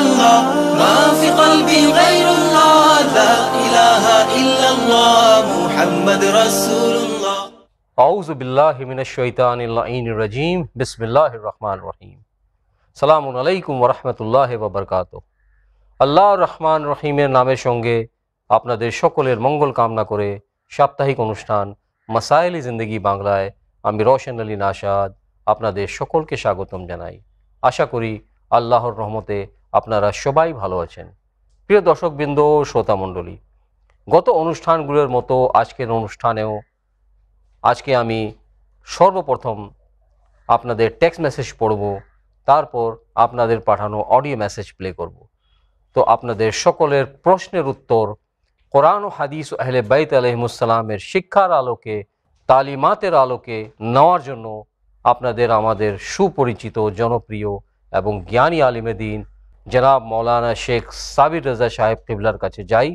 الله ما في قلبي غير الله لا إله إلا الله محمد رسول الله আউযু বিল্লাহি মিনাশ শাইতানির লাঈনির রাজীম বিসমিল্লাহির রহমানির রহিম সালামুন আলাইকুম ওয়া রাহমাতুল্লাহি ওয়া বারাকাতুহু। আল্লাহর রহমান রহিমের নামের সঙ্গে আপনাদের সকলের মঙ্গল কামনা করে সাপ্তাহিক অনুষ্ঠান মাসাইল জিন্দেগি বাংলায় আমি রওশন আলী নাশাদ আপনাদের সকলকে স্বাগতম জানাই। আশা করি আল্লাহর রহমতে আপনারা সবাই ভালো আছেন। প্রিয় দর্শকবৃন্দ, শ্রোতামণ্ডলী, গত অনুষ্ঠানগুলোর মতো আজকের অনুষ্ঠানেও আজকে আমি সর্বপ্রথম আপনাদের টেক্সট মেসেজ পড়ব, তারপর আপনাদের পাঠানো অডিও মেসেজ প্লে করব। তো আপনাদের সকলের প্রশ্নের উত্তর কোরআন ও হাদিস ও আহলে বাইত আলাইহিমুসসালামের শিক্ষার আলোকে, তালিমাতের আলোকে নেওয়ার জন্য আপনাদের আমাদের সুপরিচিত, জনপ্রিয় এবং জ্ঞানী আলিমে দ্বীন জনাব মৌলানা শেখ সাবির রাজা সাহেব কিবলার কাছে যাই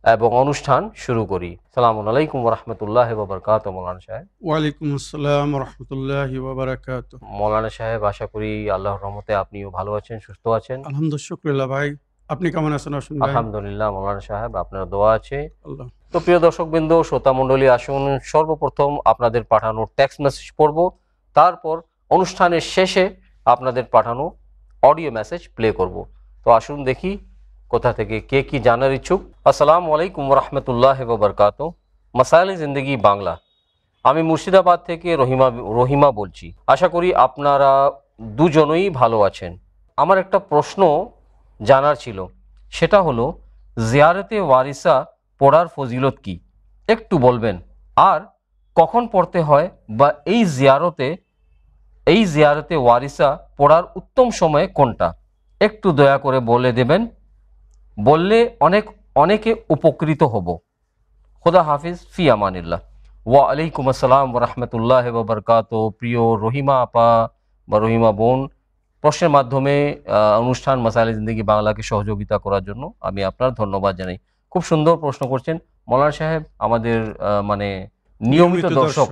এবং অনুষ্ঠান শুরু করি। আসসালামু আলাইকুম ওয়া রাহমাতুল্লাহি ওয়া বারাকাতুহু। মৌলানা সাহেব। ওয়ালাইকুম আসসালাম ওয়া রাহমাতুল্লাহি ওয়া বারাকাতুহু। মৌলানা সাহেব, আশা করি আল্লাহর রহমতে আপনিও ভালো আছেন, সুস্থ আছেন। আলহামদুলিল্লাহ, শুকরিয়া ভাই। আপনি কেমন আছেন? আলহামদুলিল্লাহ মৌলানা সাহেব, আপনার দোয়া আছে। আল্লাহ। তো প্রিয় দর্শকবৃন্দ, শ্রোতামণ্ডলী, আসুন সর্বপ্রথম আপনাদের পাঠানো টেক্সট মেসেজ পড়ব, তারপর অনুষ্ঠানের শেষে আপনাদের পাঠানো অডিও মেসেজ প্লে করব। তো আসুন দেখি কোথা থেকে কে কি জানার ইচ্ছুক। আসসালামু আলাইকুম ওয়া রাহমাতুল্লাহি ওয়া বারাকাতুহু। মাসাইল জিন্দেগি বাংলা, আমি মুর্শিদাবাদ থেকে রহিমা বলছি। আশা করি আপনারা দুজনেই ভালো আছেন। আমার একটা প্রশ্ন জানার ছিল, সেটা হলো জিয়ারতে ওয়ারিসা পড়ার ফজিলত কি, একটু বলবেন? আর কখন পড়তে হয়, বা এই জিয়ারতে ওয়ারিসা পড়ার উত্তম সময় কোনটা, একটু দয়া করে বলে দেবেন। বললে অনেকে উপকৃত হব। খোদা হাফিজ, ফি আমানিল্লাহ। ওয়া আলাইকুম আসসালাম ওয়া রাহমাতুল্লাহি ওয়া বারাকাতুহু। প্রিয় রহিমা আপা বা রহিমা বোন, প্রশ্নের মাধ্যমে অনুষ্ঠান মাসাইল জিন্দেগি বাংলাকে সহযোগিতা করার জন্য আমি আপনার ধন্যবাদ জানাই। খুব সুন্দর প্রশ্ন করছেন মৌলানা সাহেব। আমাদের নিয়মিত দর্শক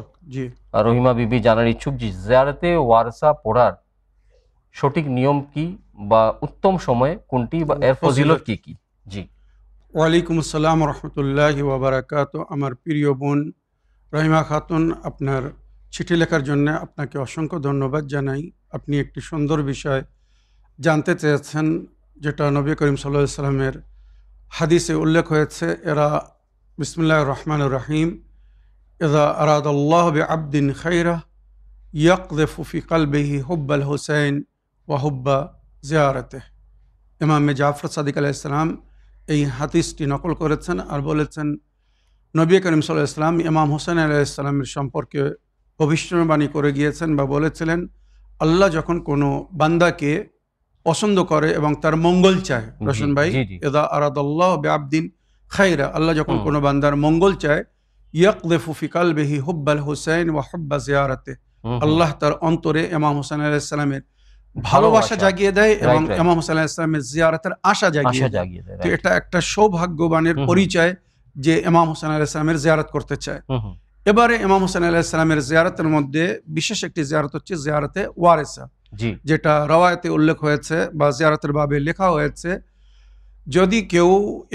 রহিমা বিবি জানার ইচ্ছুক যে জিয়ারতে ওয়ারসা পড়ার সঠিক নিয়ম কি, বা উত্তম সময়ে কোনটি, বা এর ফজিলত কি কি? জি। ওয়ালাইকুম আসসালাম ওয়া রাহমাতুল্লাহি ওয়া বারাকাতুহু। আমার প্রিয় বোন রহিমা খাতুন, আপনার চিঠি লেখার জন্য আপনাকে অসংখ্য ধন্যবাদ জানাই। আপনি একটি সুন্দর বিষয় জানতে চেয়েছেন, যেটা নবী করিম সাল্লাল্লাহু আলাইহি সাল্লামের হাদিসে উল্লেখ হয়েছে। এরা বিসমিল্লাহির রহমানির রহিম, ইযা আরাদাল্লাহু বিআবদিন খায়রা ইয়াকযিফু ফি কলবিহি হুব্বাল হুসাইন ওয়া হুব্বা জিয়ারাতিহি। ইমাম জাফর সাদিক আলাইহিস সালাম এই হাদিসটি নকল করেছেন আর বলেছেন, নবী করিম সাল্লাল্লাহু আলাইহি সাল্লাম ইমাম হোসেন আলাইহিস সালামের সম্পর্কে ভবিষ্যৎবাণী করে গিয়েছেন বা বলেছিলেন, আল্লাহ যখন কোনো বান্দাকে পছন্দ করে এবং তার মঙ্গল চায়, রোশন ভাই, ইযা আরাদাল্লাহু বিআবদিন খায়রা, আল্লাহ যখন কোনো বান্দার মঙ্গল চায়, ইয়াকযিফু ফি কলবিহি হুব্বাল হুসাইন ওয়া হুব্বা জিয়ারাতিহি, আল্লাহ তার অন্তরে ইমাম হোসেন আলাইহিস সালামের ভালোবাসা জাগিয়ে দেয় এবং ইমাম হোসেন আলাইহিস সালামের জিয়ারতের আশা জাগিয়ে দেয়। তো এটা একটা সৌভাগ্যবানের পরিচয় যে ইমাম হোসেন আলাইহিস সালামের জিয়ারত করতে চায়। এবারে ইমাম হোসেন আলাইহিস সালামের জিয়ারতের মধ্যে বিশেষ একটি জিয়ারত হচ্ছে জিয়ারতে ওয়ারিসা, যেটা রওয়ায়াতে উল্লেখ হয়েছে বা জিয়ারতের বাবে লেখা হয়েছে। যদি কেউ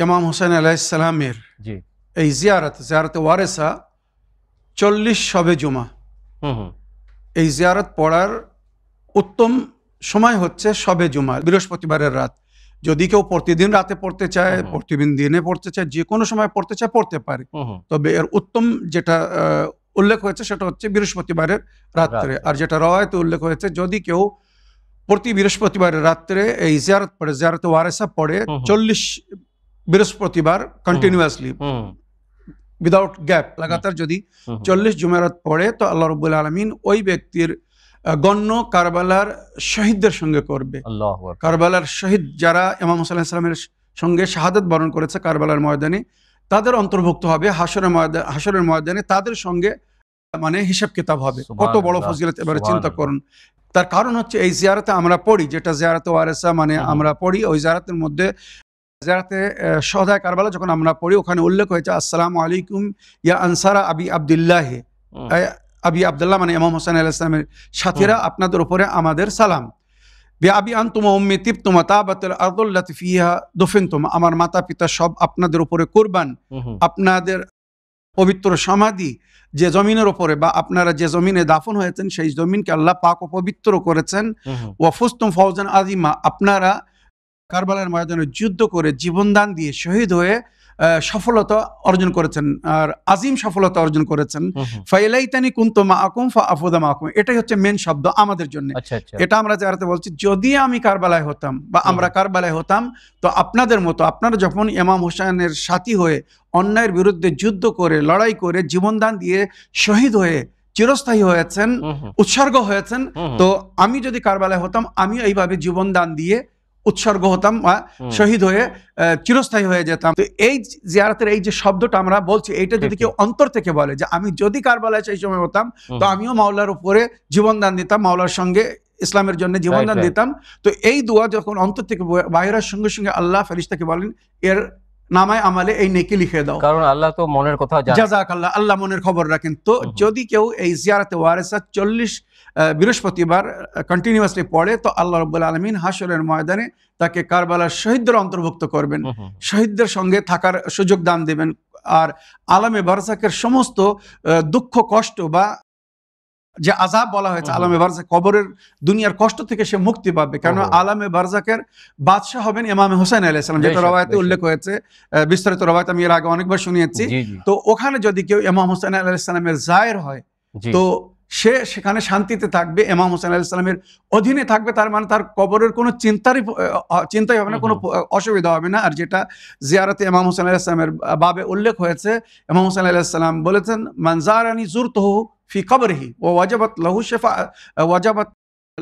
ইমাম হোসেন আলাইহিস সালামের এই জিয়ারতে ওয়ারিসা 40 শবে জুমা, এই জিয়ারত পড়ার উত্তম সময় হচ্ছে শবে জুমা, বৃহস্পতিবারের রাত। যদি কেউ প্রতিদিন রাতে পড়তে চায়, প্রতিদিন দিনে পড়তে চায়, যে কোনো সময় পড়তে চায় পড়তে পারে। তবে এর উত্তম যেটা উল্লেখ হয়েছে সেটা হচ্ছে বৃহস্পতিবারের রাত্রে। আর যেটা রওয়ায়াতে উল্লেখ হয়েছে, যদি কেউ প্রতি বৃহস্পতিবারের রাত্রে এই জিয়ারত পড়ে, জিয়ারতে ওয়ারিসা পড়ে 40 বৃহস্পতিবার কন্টিনিউয়াসলি উইদাউট গ্যাপ, লাগাতার যদি 40 জুমারাত পড়ে, তো আল্লাহ রাব্বুল আলামিন ওই ব্যক্তির গণ্য কারবালার শহীদদের সঙ্গে করবে। কারবালার শহীদ যারা ইমাম হোসেন আলাইহিস সালামের সঙ্গে শাহাদাত বরণ করেছে কারবালার ময়দানে, তাদের অন্তর্ভুক্ত হবে হাশরের ময়দানে, তাদের সঙ্গে মানে হিসাব কিতাব হবে। কত বড় ফজিলত এবারে চিন্তা করুন। তার কারণ হচ্ছে এই জিয়ারতে আমরা পড়ি, যেটা জিয়ারতে ওয়ারিসা মানে আমরা পড়ি, ওই জিয়ারতের মধ্যে জিয়ারতে শুহাদায়ে কারবালা যখন আমরা পড়ি, ওখানে উল্লেখ হয়েছে, আসসালামু আলাইকুম ইয়া আনসারা আবি আব্দুল্লাহ, আবি আব্দুল্লাহ মানে ইমাম হোসেন আলাইহিস সালামের সাথীরা, আপনাদের উপরে আমাদের সালাম। বিআবি আনতুম ওয়া উম্মি তিবতুম ওয়া তাবাতুল আরদুল্লাতি ফিহা দুফিনতুম, আমার মাতা পিতা সব আপনাদের উপরে কুরবান, আপনাদের পবিত্র সমাধি যে জমিনের উপরে বা আপনারা যে জমিনে দাফন হয়েছেন সেই জমিনকে আল্লাহ পাক ও পবিত্র করেছেন। ওয়া ফুজতুম ফাওজান আযীমা, আপনারা কারবালার ময়দানে যুদ্ধ করে জীবনদান দিয়ে শহীদ হয়ে সফলতা অর্জন করেছেন আর আজিম সফলতা অর্জন করেছেন। ফাইলাইতানি কুনতু মাআকুম ফাআফুযা মাআকুম, এটাই হচ্ছে মেন শব্দ আমাদের জন্য। এটা আমরা যারাতে বলছি, যদি আমি কারবালায় হতাম বা আমরা কারবালায় হতাম, তো আপনাদের মতো আপনারা যখন ইমাম হোসেনের সাথী হয়ে অন্যায়ের বিরুদ্ধে যুদ্ধ করে লড়াই করে জীবনদান দিয়ে শহীদ হয়ে চিরস্থায়ী হয়েছেন, উৎসর্গ হয়েছেন, তো আমি যদি কারবালায় হতাম আমি এইভাবে জীবনদান দিয়ে উৎসর্গ হতাম বা শহীদ হয়ে চিরস্থায়ী হয়ে যেতাম। তো এই জিয়ারতের এই যে শব্দটা আমরা বলছি, এইটা যদি কেউ অন্তর থেকে বলে যে আমি যদি কারবালায় সেই সময় হতাম তো আমিও মাওলার উপরে জীবনদান দিতাম, মাওলার সঙ্গে ইসলামের জন্য জীবনদান দিতাম, তো এই দোয়া যখন অন্তর থেকে বাইরের সঙ্গে সঙ্গে আল্লাহ ফেরেশতাকে বলেন এর নামায় আমালে এই নেকি লিখে দাও, কারণ আল্লাহ তো মনের কথা জানেন। জাযাকাল্লাহ, আল্লাহ মনের খবর রাখেন। তো যদি কেউ এই জিয়ারতে ওয়ারেসা 40 বৃহস্পতিবার কন্টিনিউয়াসলি পড়ে, তো আল্লাহ রাব্বুল আলামিন হাশরের ময়দানে তাকে কারবালার শহীদদের অন্তর্ভুক্ত করবেন, শহীদদের সঙ্গে থাকার সুযোগ দান দেবেন, আর আলামে বারজাকের সমস্ত দুঃখ কষ্ট বা যে আযাব বলা হয়েছে আলামে বারজাক, কবরের দুনিয়ার কষ্ট থেকে সে মুক্তি পাবে। কারণ আলামে বারজাকের বাদশাহ হবেন ইমাম হোসেন আলাইহিস সালাম, যেটা রওয়ায়াতে উল্লেখ হয়েছে, বিস্তারিত রওয়ায়াত আমি এর আগে অনেকবার শুনিয়েছি। তো ওখানে যদি কেউ ইমাম হোসেন আলাইহিস সালামের জায়ের হয়, তো সে সেখানে শান্তিতে থাকবে, ইমাম হোসেন আলাইহিস সালামের অধীনে থাকবে, তার মানে তার কবরের কোনো চিন্তাই হবে না, কোনো অসুবিধা হবে না। আর যেটা জিয়ারতে ইমাম হোসেন আলাইহিস সালামের বাবে উল্লেখ হয়েছে, ইমাম হোসেন আলাইহিস সালাম বলেছেন মান যারানি যুরতুহু ফি কবরিহি ওয়া ওয়াজাবাত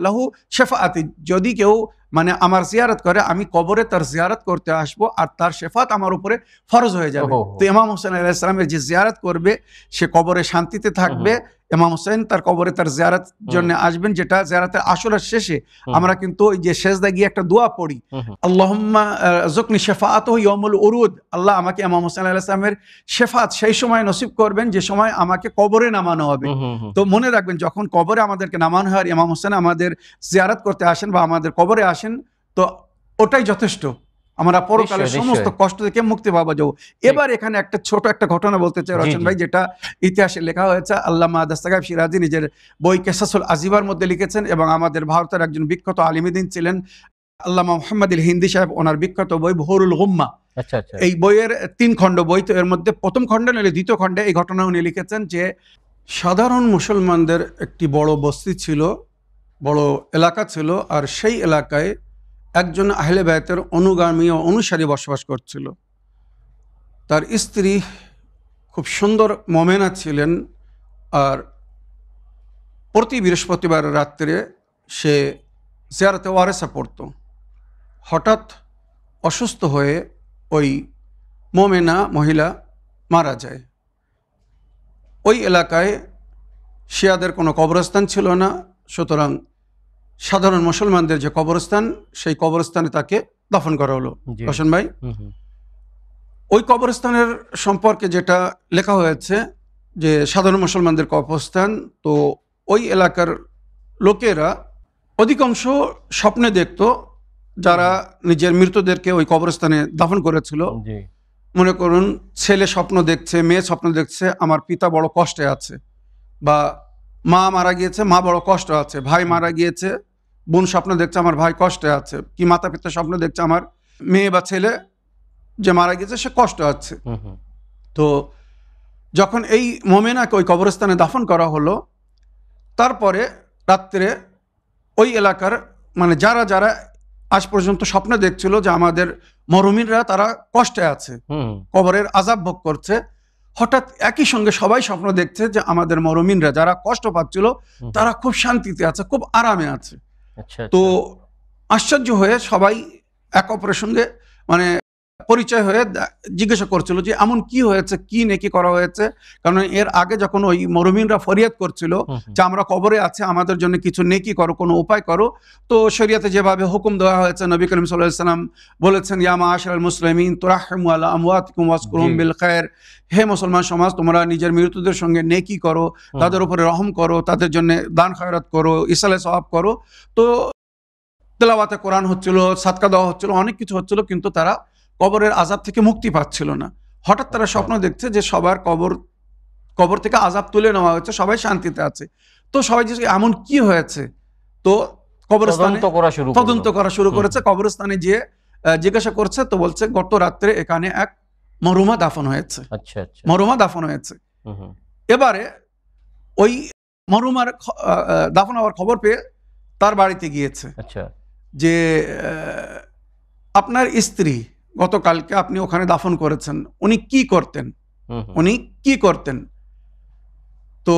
লাহু শাফাআতি, যদি কেউ মানে আমার জিয়ারত করে আমি কবরে তার জিয়ারত করতে আসবো আর তার শাফাত আমার উপরে ফরজ হয়ে যাবে। তো ইমাম হোসেন আলাইহিস সালামের যে জিয়ারত করবে সে কবরে শান্তিতে থাকবে। ইমাম হোসেন তার কবরে তার জিয়ারত জন্য আসবেন, যেটা জিয়ারতের আসরের শেষে আমরা কিন্তু ওই যে সেজদা গিয়ে একটা দোয়া পড়ি, আল্লাহুম্মা যুকনি শাফাআতুহু ইয়াউমুল উরুদ, আল্লাহ আমাকে ইমাম হোসেন আলাইহিস সালামের শাফাত সেই সময় নসিব করবেন যে সময় আমাকে কবরে নামানো হবে। তো মনে রাখবেন, যখন কবরে আমাদেরকে নামানো হয়, ইমাম হোসেন আমাদের জিয়ারত করতে আসেন বা আমাদের কবরে আসেন, তো ওটাই যথেষ্ট, আমরা পরকালের সমস্ত কষ্ট থেকে মুক্তি পাওয়া যাবো। এবার এখানে একটা ছোট একটা ঘটনা বলতে চাই রচন ভাই, যেটা ইতিহাসে লেখা হয়েছে। আল্লামা দাস্তাগাব শিরাজি নিজের বই কেসাসুল আজিবার মধ্যে লিখেছেন, এবং আমাদের ভারতের একজন বিখ্যাত আলিমুদ্দিন ছিলেন আল্লামা মুহাম্মদ আল হিন্দি সাহেব, ওনার বিখ্যাত বই বহরুল গুম্মা। এই বইয়ের 3 খণ্ড বই, তো এর মধ্যে প্রথম খণ্ডে নইলে দ্বিতীয় খণ্ডে এই ঘটনা উনি লিখেছেন যে সাধারণ মুসলমানদের একটি বড় বস্তি ছিল, বড় এলাকা ছিল, আর সেই এলাকায় একজন আহলে বায়তের অনুগামী ও অনুসারী বসবাস করছিল। তার স্ত্রী খুব সুন্দর মোমেনা ছিলেন, আর প্রতি বৃহস্পতিবার রাত্রে সে জিয়ারতে ওয়ারেসা পড়ত। হঠাৎ অসুস্থ হয়ে ওই মোমেনা মহিলা মারা যায়। ওই এলাকায় শিয়াদের কোনো কবরস্থান ছিল না, সুতরাং সাধারণ মুসলমানদের যে কবরস্থান, সেই কবরস্থানে তাকে দাফন করা হলো। হোসেন ভাই, ওই কবরস্থানের সম্পর্কে যেটা লেখা হয়েছে যে সাধারণ মুসলমানদের কবরস্থান, তো ওই এলাকার লোকেরা অধিকাংশ স্বপ্নে দেখত, যারা নিজের মৃতদেরকে ওই কবরস্থানে দাফন করেছিল। মনে করুন ছেলে স্বপ্ন দেখছে, মেয়ে স্বপ্ন দেখছে আমার পিতা বড় কষ্টে আছে, বা মা মারা গিয়েছে, মা বড় কষ্ট আছে, ভাই মারা গিয়েছে, বোন স্বপ্ন দেখছে আমার ভাই কষ্টে আছে, কি মাতা পিতা স্বপ্ন দেখছে আমার মেয়ে বা ছেলে যে মারা গিয়েছে সে কষ্ট আছে। তো যখন এই মোমেনাকে ওই কবরস্থানে দাফন করা হলো, তারপরে রাত্রে ওই এলাকার মানে যারা যারা আজ পর্যন্ত স্বপ্ন দেখছিল যে আমাদের মরমিনরা তারা কষ্টে আছে, কবরের আযাব ভোগ করছে, হঠাৎ একই সঙ্গে সবাই স্বপ্ন দেখছে যে আমাদের মরমিনরা যারা কষ্ট পাচ্ছিল তারা খুব শান্তিতে আছে, খুব আরামে আছে। তো আশ্চর্য হয়ে সবাই এক অপরের সঙ্গে মানে পরিচয় হয়ে জিজ্ঞাসা করছিল যে এমন কি হয়েছে, কি নেকি করা হয়েছে। কারণ এর আগে যখন ওই মরমিনরা ফরিয়াদ করছিল যে আমরা কবরে আছে, আমাদের জন্য কিছু নেকি করো, কোনো উপায় করো, তো শরিয়াতে যেভাবে হুকুম দেওয়া হয়েছে, নবী করিম সাল্লাল্লাহু আলাইহি ওয়াসাল্লাম বলেছেন ইয়া মাআশারাল মুসলিমিন তুরাহমু আলা আমওয়াতিকুম ওয়াজকুরুহুম বিল খায়র, হে মুসলমান সমাজ তোমরা নিজের মৃতদের সঙ্গে নেকি করো, তাদের উপরে রহম করো, তাদের জন্য দান খয়রাত করো, ইসালে সওয়াব করো। তো তেলাওয়াতে কোরআন হচ্ছিল, সাদকা দেওয়া হচ্ছিল, অনেক কিছু হচ্ছিল, কিন্তু তারা কবরের আযাব থেকে মুক্তি পাচ্ছিল না। হঠাৎ তারা স্বপ্ন দেখছে যে সবার কবর থেকে আযাব তুলে নেওয়া হয়েছে, সবাই শান্তিতে আছে। তো সবাই যে এমন কি হয়েছে, তো কবরস্থানে তদন্ত করা শুরু করেছে। কবরস্থানে গিয়ে জিজ্ঞাসা করছে, তো বলছে গত রাত্রে এখানে এক মরহুমা দাফন হয়েছে। আচ্ছা, মরহুমা দাফন হয়েছে। এবারে ওই মরহুমার দাফন হওয়ার খবর পেয়ে তার বাড়িতে গিয়েছে। আচ্ছা, যে আপনার স্ত্রী গতকালকে আপনি ওখানে দাফন করেছেন, উনি কি করতেন? তো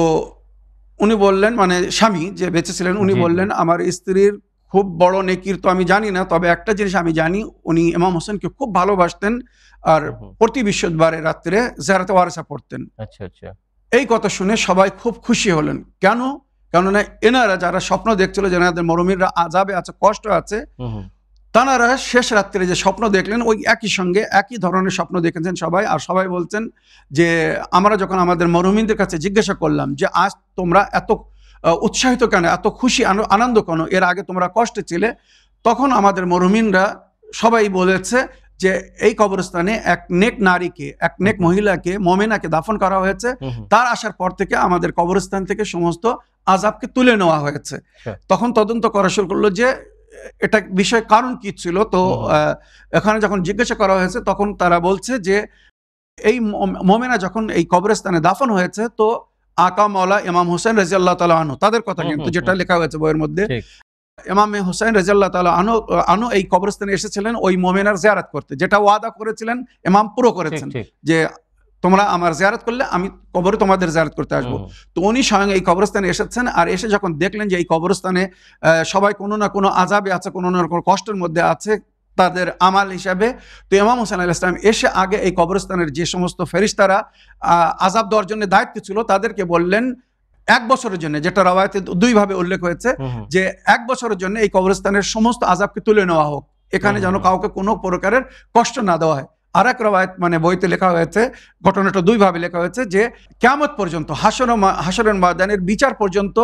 উনি বললেন, মানে স্বামী যে বেঁচে ছিলেন, উনি বললেন আমার স্ত্রীর খুব বড় নেকির তো আমি জানি না, তবে একটা জিনিস আমি জানি, উনি ইমাম হোসেনকে খুব ভালোবাসতেন আর প্রতি বৃহস্পতিবারে রাত্রে জিয়ারতে ওয়ারেসা পড়তেন। আচ্ছা আচ্ছা। এই কথা শুনে সবাই খুব খুশি হলেন। কেননা এনারা যারা স্বপ্ন দেখছিল যে এনাদের মরমিনরা আযাবে আছে, কষ্ট আছে, তাঁরা শেষ রাত্রে যে স্বপ্ন দেখলেন ওই একই সঙ্গে একই ধরনের স্বপ্ন দেখেছেন সবাই। আর সবাই বলছেন যে আমরা যখন আমাদের মরহুমিনদের কাছে জিজ্ঞাসা করলাম যে আজ তোমরা এত উৎসাহিত কেন, এত খুশি আনন্দ কেন, এর আগে তোমরা কষ্টে ছিলে, তখন আমাদের মরহুমিনরা সবাই বলেছে যে এই কবরস্থানে এক নেক নারীকে, এক নেক মহিলাকে, মোমেনাকে দাফন করা হয়েছে, তার আসার পর থেকে আমাদের কবরস্থান থেকে সমস্ত আযাবকে তুলে নেওয়া হয়েছে। তখন তদন্ত করা শুরু করলো যে এটা বিষয় কারণ কি ছিল। তো এখানে যখন জিজ্ঞাসা করা হয়েছে তখন তারা বলছে যে এই মোমেনা যখন এই কবরস্থানে দাফন হয়েছে, তো আকা মওলা ইমাম হোসেন রাদিয়াল্লাহু তাআলা আনহু, তাদের কথা কিন্তু যেটা লেখা হয়েছে বইয়ের মধ্যে, ইমাম হোসেন রাদিয়াল্লাহু তাআলা আনহু এই কবরস্থানে এসেছিলেন ওই মোমেনার জিয়ারত করতে, যেটা ওয়াদা করেছিলেন ইমাম পুরো করেছেন যে তোমরা আমার জিয়ারত করলে আমি কবরে তোমাদের জিয়ারত করতে আসবো। তো উনি স্বয়ং এই কবরস্থানে এসেছেন, আর এসে যখন দেখলেন যে এই কবরস্থানে সবাই কোনো না কোনো আযাবে আছে, কোনো না কোনো কষ্টের মধ্যে আছে তাদের আমাল হিসাবে, তো ইমাম হোসেন আলাইহিস সালাম এসে আগে এই কবরস্থানের যে সমস্ত ফেরেশতারা আযাব দেওয়ার জন্য দায়িত্ব ছিল তাদেরকে বললেন 1 বছরের জন্য, যেটা রাওয়ায়াতে দুইভাবে উল্লেখ হয়েছে যে 1 বছরের জন্য এই কবরস্থানের সমস্ত আযাবকে তুলে নেওয়া হোক, এখানে যেন কাউকে কোনো প্রকারের কষ্ট না দেওয়া হয়। আর এক রাওয়ায়াত মানে বইতে লেখা হয়েছে, ঘটনাটা দুইভাবে লেখা হয়েছে যে কিয়ামত পর্যন্ত, হাশরের ময়দানের বিচার পর্যন্ত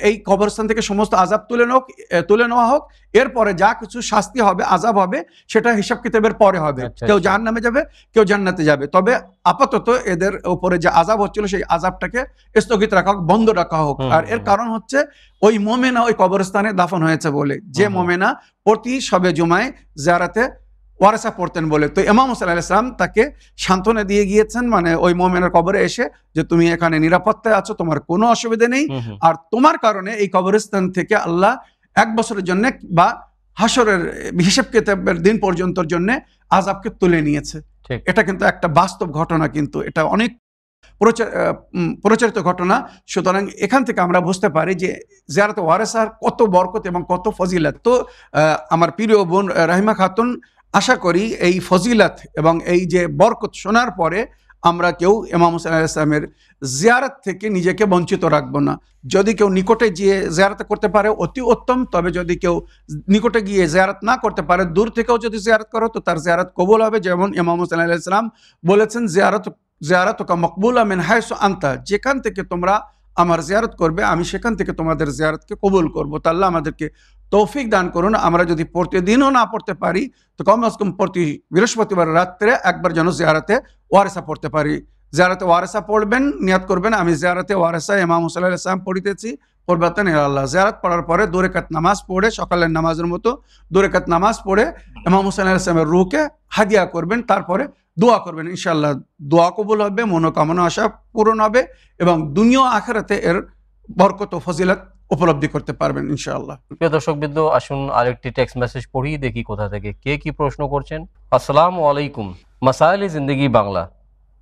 এই কবরস্থান থেকে সমস্ত আযাব তুলে নেওয়া হোক, এরপরে যা কিছু শাস্তি হবে, আযাব হবে, সেটা হিসাব কিতাবের পরে হবে। কেউ জাহান্নামে যাবে, কেউ জান্নাতে যাবে, তবে আপাতত এদের উপরে যে আযাব হচ্ছিল সেই আযাবটাকে স্থগিত রাখা হোক, বন্ধ রাখা হোক। আর এর কারণ হচ্ছে ওই মোমেনা ওই কবরস্থানে দাফন হয়েছে বলে, যে মোমেনা প্রতি শবে জুমায় জিয়ারতে ওয়ারেসা পড়তেন বলে। তো ইমাম হোসেন আলাইহিস সালাম তাকে সান্ত্বনা দিয়ে গিয়েছেন, মানে ওই মোমেনার কবরে এসে, যে তুমি এখানে নিরাপত্তায় আছো, তোমার কোনো অসুবিধা নেই, আর তোমার কারণে এই কবরস্থান থেকে আল্লাহ 1 বছরের জন্য বা হাসরের হিসাব কিতাবের দিন পর্যন্তর জন্য আযাবকে তুলে নিয়েছে। এটা কিন্তু একটা বাস্তব ঘটনা, কিন্তু এটা অনেক প্রচারিত ঘটনা। সুতরাং এখান থেকে আমরা বুঝতে পারি যে জিয়ারতে ওয়ারেসার কত বরকত এবং কত ফজিলত। তো আমার প্রিয় বোন রাহিমা খাতুন, আশা করি এই ফজিলত এবং এই যে বরকত শোনার পরে আমরা কেউ ইমাম হোসেন আলাইহিস সালামের জিয়ারত থেকে নিজেকে বঞ্চিত রাখবো না। যদি কেউ নিকটে গিয়ে জিয়ারত করতে পারে অতি উত্তম, তবে যদি কেউ নিকটে গিয়ে জিয়ারত না করতে পারে, দূর থেকেও যদি জিয়ারত করো তো তার জিয়ারত কবুল হবে। যেমন ইমাম হোসেন আলাইহিস সালাম বলেছেন, জিয়ারতুকা মাকবুলা মিন হাইসু আনতা, যেখান থেকে তোমরা আমার জিয়ারত করবে আমি সেখান থেকে তোমাদের জিয়ারতকে কবুল করবো। তা আল্লাহ আমাদেরকে তৌফিক দান করুন। আমরা যদি প্রতিদিনও না পড়তে পারি তো কমস কম প্রতি বৃহস্পতিবার রাত্রে একবার যেন জিয়ারতে ওয়ারেসা পড়তে পারি। জিয়ারতে ওয়ারেসা পড়বেন, নিয়াত করবেন আমি জিয়ারতে ওয়ারেসা ইমাম হোসেন আলাইহিস সালাম পড়িতেছি, পড়বাতেন আল্লাহ। জিয়ারত পড়ার পরে 2 রাকাত নামাজ পড়ে, সকালের নামাজের মতো 2 রাকাত নামাজ পড়ে ইমাম হোসেন আলাইহিস সালামের রূহকে হাদিয়া করবেন, তারপরে দোয়া করবেন। ইনশাআল্লাহ দোয়া কবুল হবে, মনোকামনা আশা পূরণ হবে এবং দুনিয়া আখিরাতে এর বরকত ও ফজিলত উপলব্ধি করতে পারবেন ইনশাআল্লাহ। প্রিয় দর্শকবৃন্দ, আসুন আরেকটি টেক্সট মেসেজ পড়ি, দেখি কোথা থেকে কে কি প্রশ্ন করছেন। আসসালামু আলাইকুম, মাসাইল জিন্দেগি বাংলা।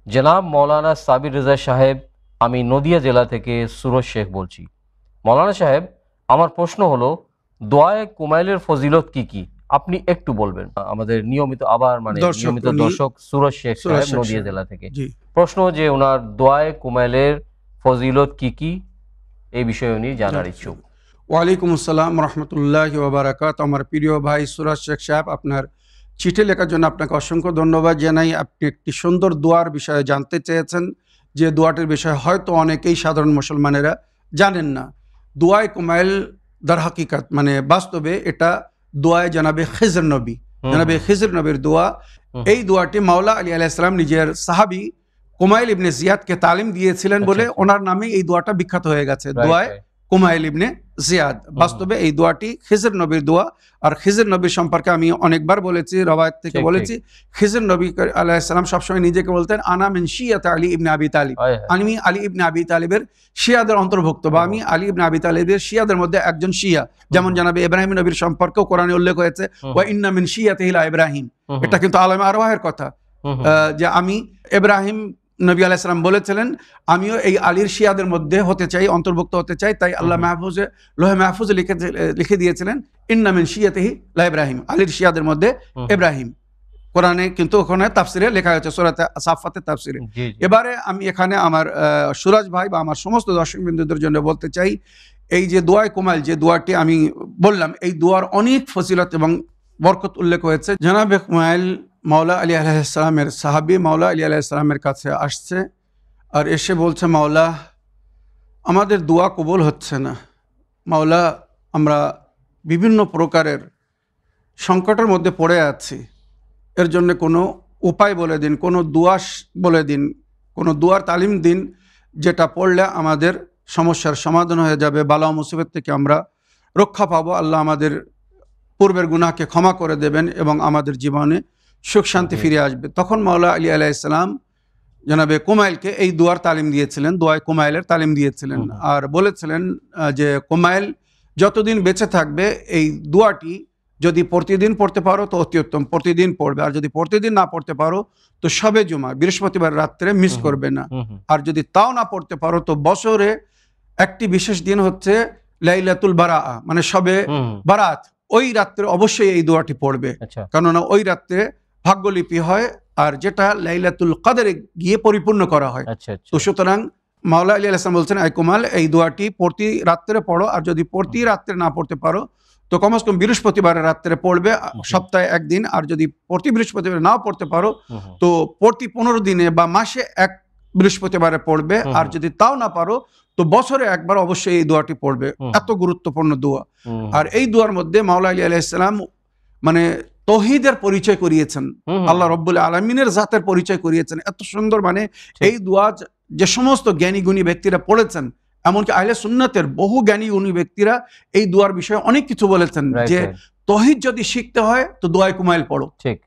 জনাব মৌলানা সাবির রেজা সাহেব, আমি নদিয়া জেলা থেকে সুরজ শেখ বলছি। মৌলানা সাহেব, আমার প্রশ্ন হলো দোয়ায়ে কুমাইলের ফজিলত কি কি আপনি একটু বলবেন? আমাদের নিয়মিত দর্শক সুরজ শেখ সাহেব নদিয়া জেলা থেকে প্রশ্ন, যে ওনার দোয়ায়ে কুমাইলের ফজিলত কি কি এই বিষয়ে উনি জানার ইচ্ছুক। ওয়ালাইকুম আসসালাম রহমতুল্লাহি ওয়া বারাকাতুহু। আমার প্রিয় ভাই সুরজ শেখ সাহেব, আপনার চিঠি লেখার জন্য আপনাকে অসংখ্য ধন্যবাদ জানাই। আপনি একটি সুন্দর দোয়ার বিষয়ে জানতে চেয়েছেন, যে দোয়াটির বিষয়ে হয়তো অনেকেই সাধারণ মুসলমানেরা জানেন না। দোয়ায়ে কুমাইল দার হাকিকাত মানে বাস্তবে এটা দোয়ায় জনাবে খিজর নবী, জনাবে খিজর নবীর দোয়া। এই দোয়াটি মাওলা আলী আলাইহিস সালাম নিজের সাহাবী কুমাইল ইবনে জিয়াদকে তালিম দিয়েছিলেন বলে ওনার নামে এই দোয়াটা বিখ্যাত হয়ে গেছে, দোয়ায় কুমাইল ইবনে জিয়াদ। বাস্তবে এই দোয়াটি খিজর নবীর দোয়া। আর খিজর নবীর সম্পর্কে আমি অনেকবার বলেছি, রওয়ায়াত থেকে বলেছি, খিজর নবী আলাইহিস সালাম সবসময় নিজেকে বলতেন আনা মিন শিয়াত আলী ইবনে আবি তালিব, আমি আলী ইবনে আবি তালিবের শিয়াদের অন্তর্ভুক্ত, বা আমি আলী ইবনে আবি তালিবের শিয়াদের মধ্যে একজন শিয়া। যেমন জানাবে ইব্রাহিম নবীর সম্পর্কেও কোরআনে উল্লেখ হয়েছে ওয়া ইন্না মিন শিয়াতিহি লা ইব্রাহিম, এটা কিন্তু আলেমে আরওয়াহের কথা, যে আমি ইব্রাহিম নবী আলাইহিস সালাম বলেছিলেন আমিও এই আলীর শিয়াদের মধ্যে হতে চাই, অন্তর্ভুক্ত হতে চাই। তাই আল্লাহ মাহফুজে লোহে মাহফুজে লিখে দিয়েছিলেন ইন্না মিন শিয়াতিহি লা ইব্রাহিম, আলীর শিয়াদের মধ্যে ইব্রাহিম। কোরআনে কিন্তু ওখানে তাফসিরে লেখা হয়েছে, সূরা সাফফাতের তাফসিরে। এবারে আমি এখানে আমার সুরাজ ভাই বা আমার সমস্ত দর্শকবৃন্দদের জন্য বলতে চাই, এই যে দোয়ায়ে কুমাইল, যে দোয়াটি আমি বললাম, এই দোয়ার অনেক ফজিলত এবং বরকত উল্লেখ হয়েছে। জনাবে কুমাইল মাওলা আলী আলাইহিস সালামের সাহাবী মাওলা আলী আলাইহিস সালামের কাছে আসছে, আর এসে বলছে মাওলা আমাদের দোয়া কবুল হচ্ছে না, মাওলা আমরা বিভিন্ন প্রকারের সংকটের মধ্যে পড়ে আছি, এর জন্য কোনো উপায় বলে দিন, কোনো দোয়া বলে দিন, কোনো দোয়ার তালিম দিন যেটা পড়লে আমাদের সমস্যার সমাধান হয়ে যাবে, বালা মুসিবত থেকে আমরা রক্ষা পাবো, আল্লাহ আমাদের পূর্বের গুনাহকে ক্ষমা করে দেবেন এবং আমাদের জীবনে সুখ শান্তি ফিরে আসবে। তখন মাওলা আলী আলাইহিস সালাম জনাবে কুমাইলকে এই দোয়ার তালিম দিয়েছিলেন, দোয়ায়ে কুমাইলের তালিম দিয়েছিলেন, আর বলেছিলেন যে কুমাইল যতদিন বেঁচে থাকবে এই দোয়াটি যদি প্রতিদিন পড়তে পারো তো অতি উত্তম, প্রতিদিন পড়বে, আর যদি প্রতিদিন না পড়তে পারো তো শবে জুমা বৃহস্পতিবার রাত্রে মিস করবে না, আর যদি তাও না পড়তে পারো তো বছরে একটি বিশেষ দিন হচ্ছে লাইলাতুল বারাআ, মানে শবে বারাত, ওই রাত্রে অবশ্যই এই দোয়াটি পড়বে, কেননা ওই রাত্রে ভাগ্যলিপি হয় আর যেটা লাইলাতুল কদরে গিয়ে পরিপূর্ণ করা হয়। তো সুতরাং মাওলা আলী আলাইহিস সালাম বলছেন আই কুমাইল এই দোয়াটি প্রতি রাত্রে পড়ো, আর যদি প্রতি রাত্রে না পড়তে পারো তো কমসে কম বৃহস্পতিবারের রাত্রে পড়বে, সপ্তাহে একদিন, আর যদি প্রতি বৃহস্পতিবার নাও পড়তে পারো তো প্রতি 15 দিনে বা মাসে এক বৃহস্পতিবারে পড়বে, আর যদি তাও না পারো তো বছরে একবার অবশ্যই এই দোয়াটি পড়বে। এত গুরুত্বপূর্ণ দোয়া। আর এই দোয়ার মধ্যে মাওলা আলী আলাইহিস সালাম মানে তৌহিদের পরিচয় করিয়েছেন, আল্লাহ রব্বুল আলামিনের জাতের পরিচয় করিয়েছেন এত সুন্দর। মানে এই দোয়া যে সমস্ত জ্ঞানী গুণী ব্যক্তিরা পড়েছেন, এমনকি আহলে সুন্নাতের বহু জ্ঞানী গুণী ব্যক্তিরা এই দোয়ার বিষয়ে অনেক কিছু বলেছেন, যে তৌহিদ যদি শিখতে হয় তো দোয়ায়ে কুমাইল পড়ো। ঠিক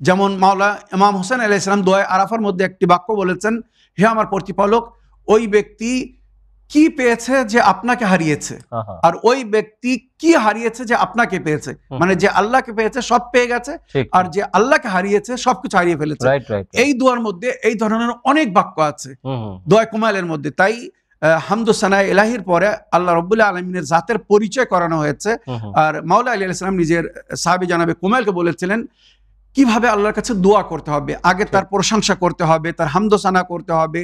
যেমন মাওলা ইমাম হোসেন আলাইহিস সালাম দোয়ায়ে আরাফার মধ্যে একটি বাক্য বলেছেন, হে আমার প্রতিপালক ওই ব্যক্তি কি পেয়েছে যে আপনাকে হারিয়েছে, আর ওই ব্যক্তি কি হারিয়েছে যে আপনাকে পেয়েছে, মানে যে আল্লাহকে পেয়েছে সব পেয়ে গেছে, আর যে আল্লাহকে হারিয়েছে সবকিছু হারিয়ে ফেলেছে। এই দোয়ার মধ্যে এই ধরনের অনেক বাক্য আছে দোয়ায়ে কুমাইলের মধ্যে। তাই হামদু সানায়ে ইলাহির পরে আল্লাহ রাব্বুল আলামিনের জাতের পরিচয় করানো হয়েছে। আর মাওলা আলী আলাইহিস সালাম নিজের সাহাবী জানাবে কুমাইলকে বলেছিলেন কিভাবে আল্লাহর কাছে দোয়া করতে হবে, আগে তার প্রশংসা করতে হবে, তার হামদ সানা করতে হবে,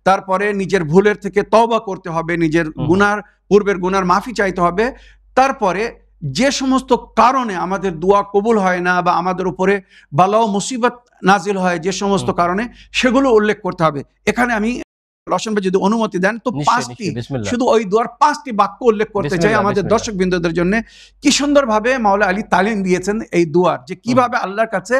তারপরে নিজের ভুলের থেকে তওবা করতে হবে, নিজের গুনার পূর্বের গুনার মাফি চাইতে হবে, তারপরে যে সমস্ত কারণে আমাদের দোয়া কবুল হয় না বা আমাদের উপরে বালা ও মুসিবত নাজিল হয় যে সমস্ত কারণে, সেগুলো উল্লেখ করতে হবে। এখানে আমি রশন ভাই যদি অনুমতি দেন তো 5টি শুধু ওই দোয়ার 5টি বাক্য উল্লেখ করতে চাই আমাদের দর্শক বিন্দুদের জন্য। কি সুন্দরভাবে মাওলা আলী তালিম দিয়েছেন এই দোয়ার, যে কিভাবে আল্লাহর কাছে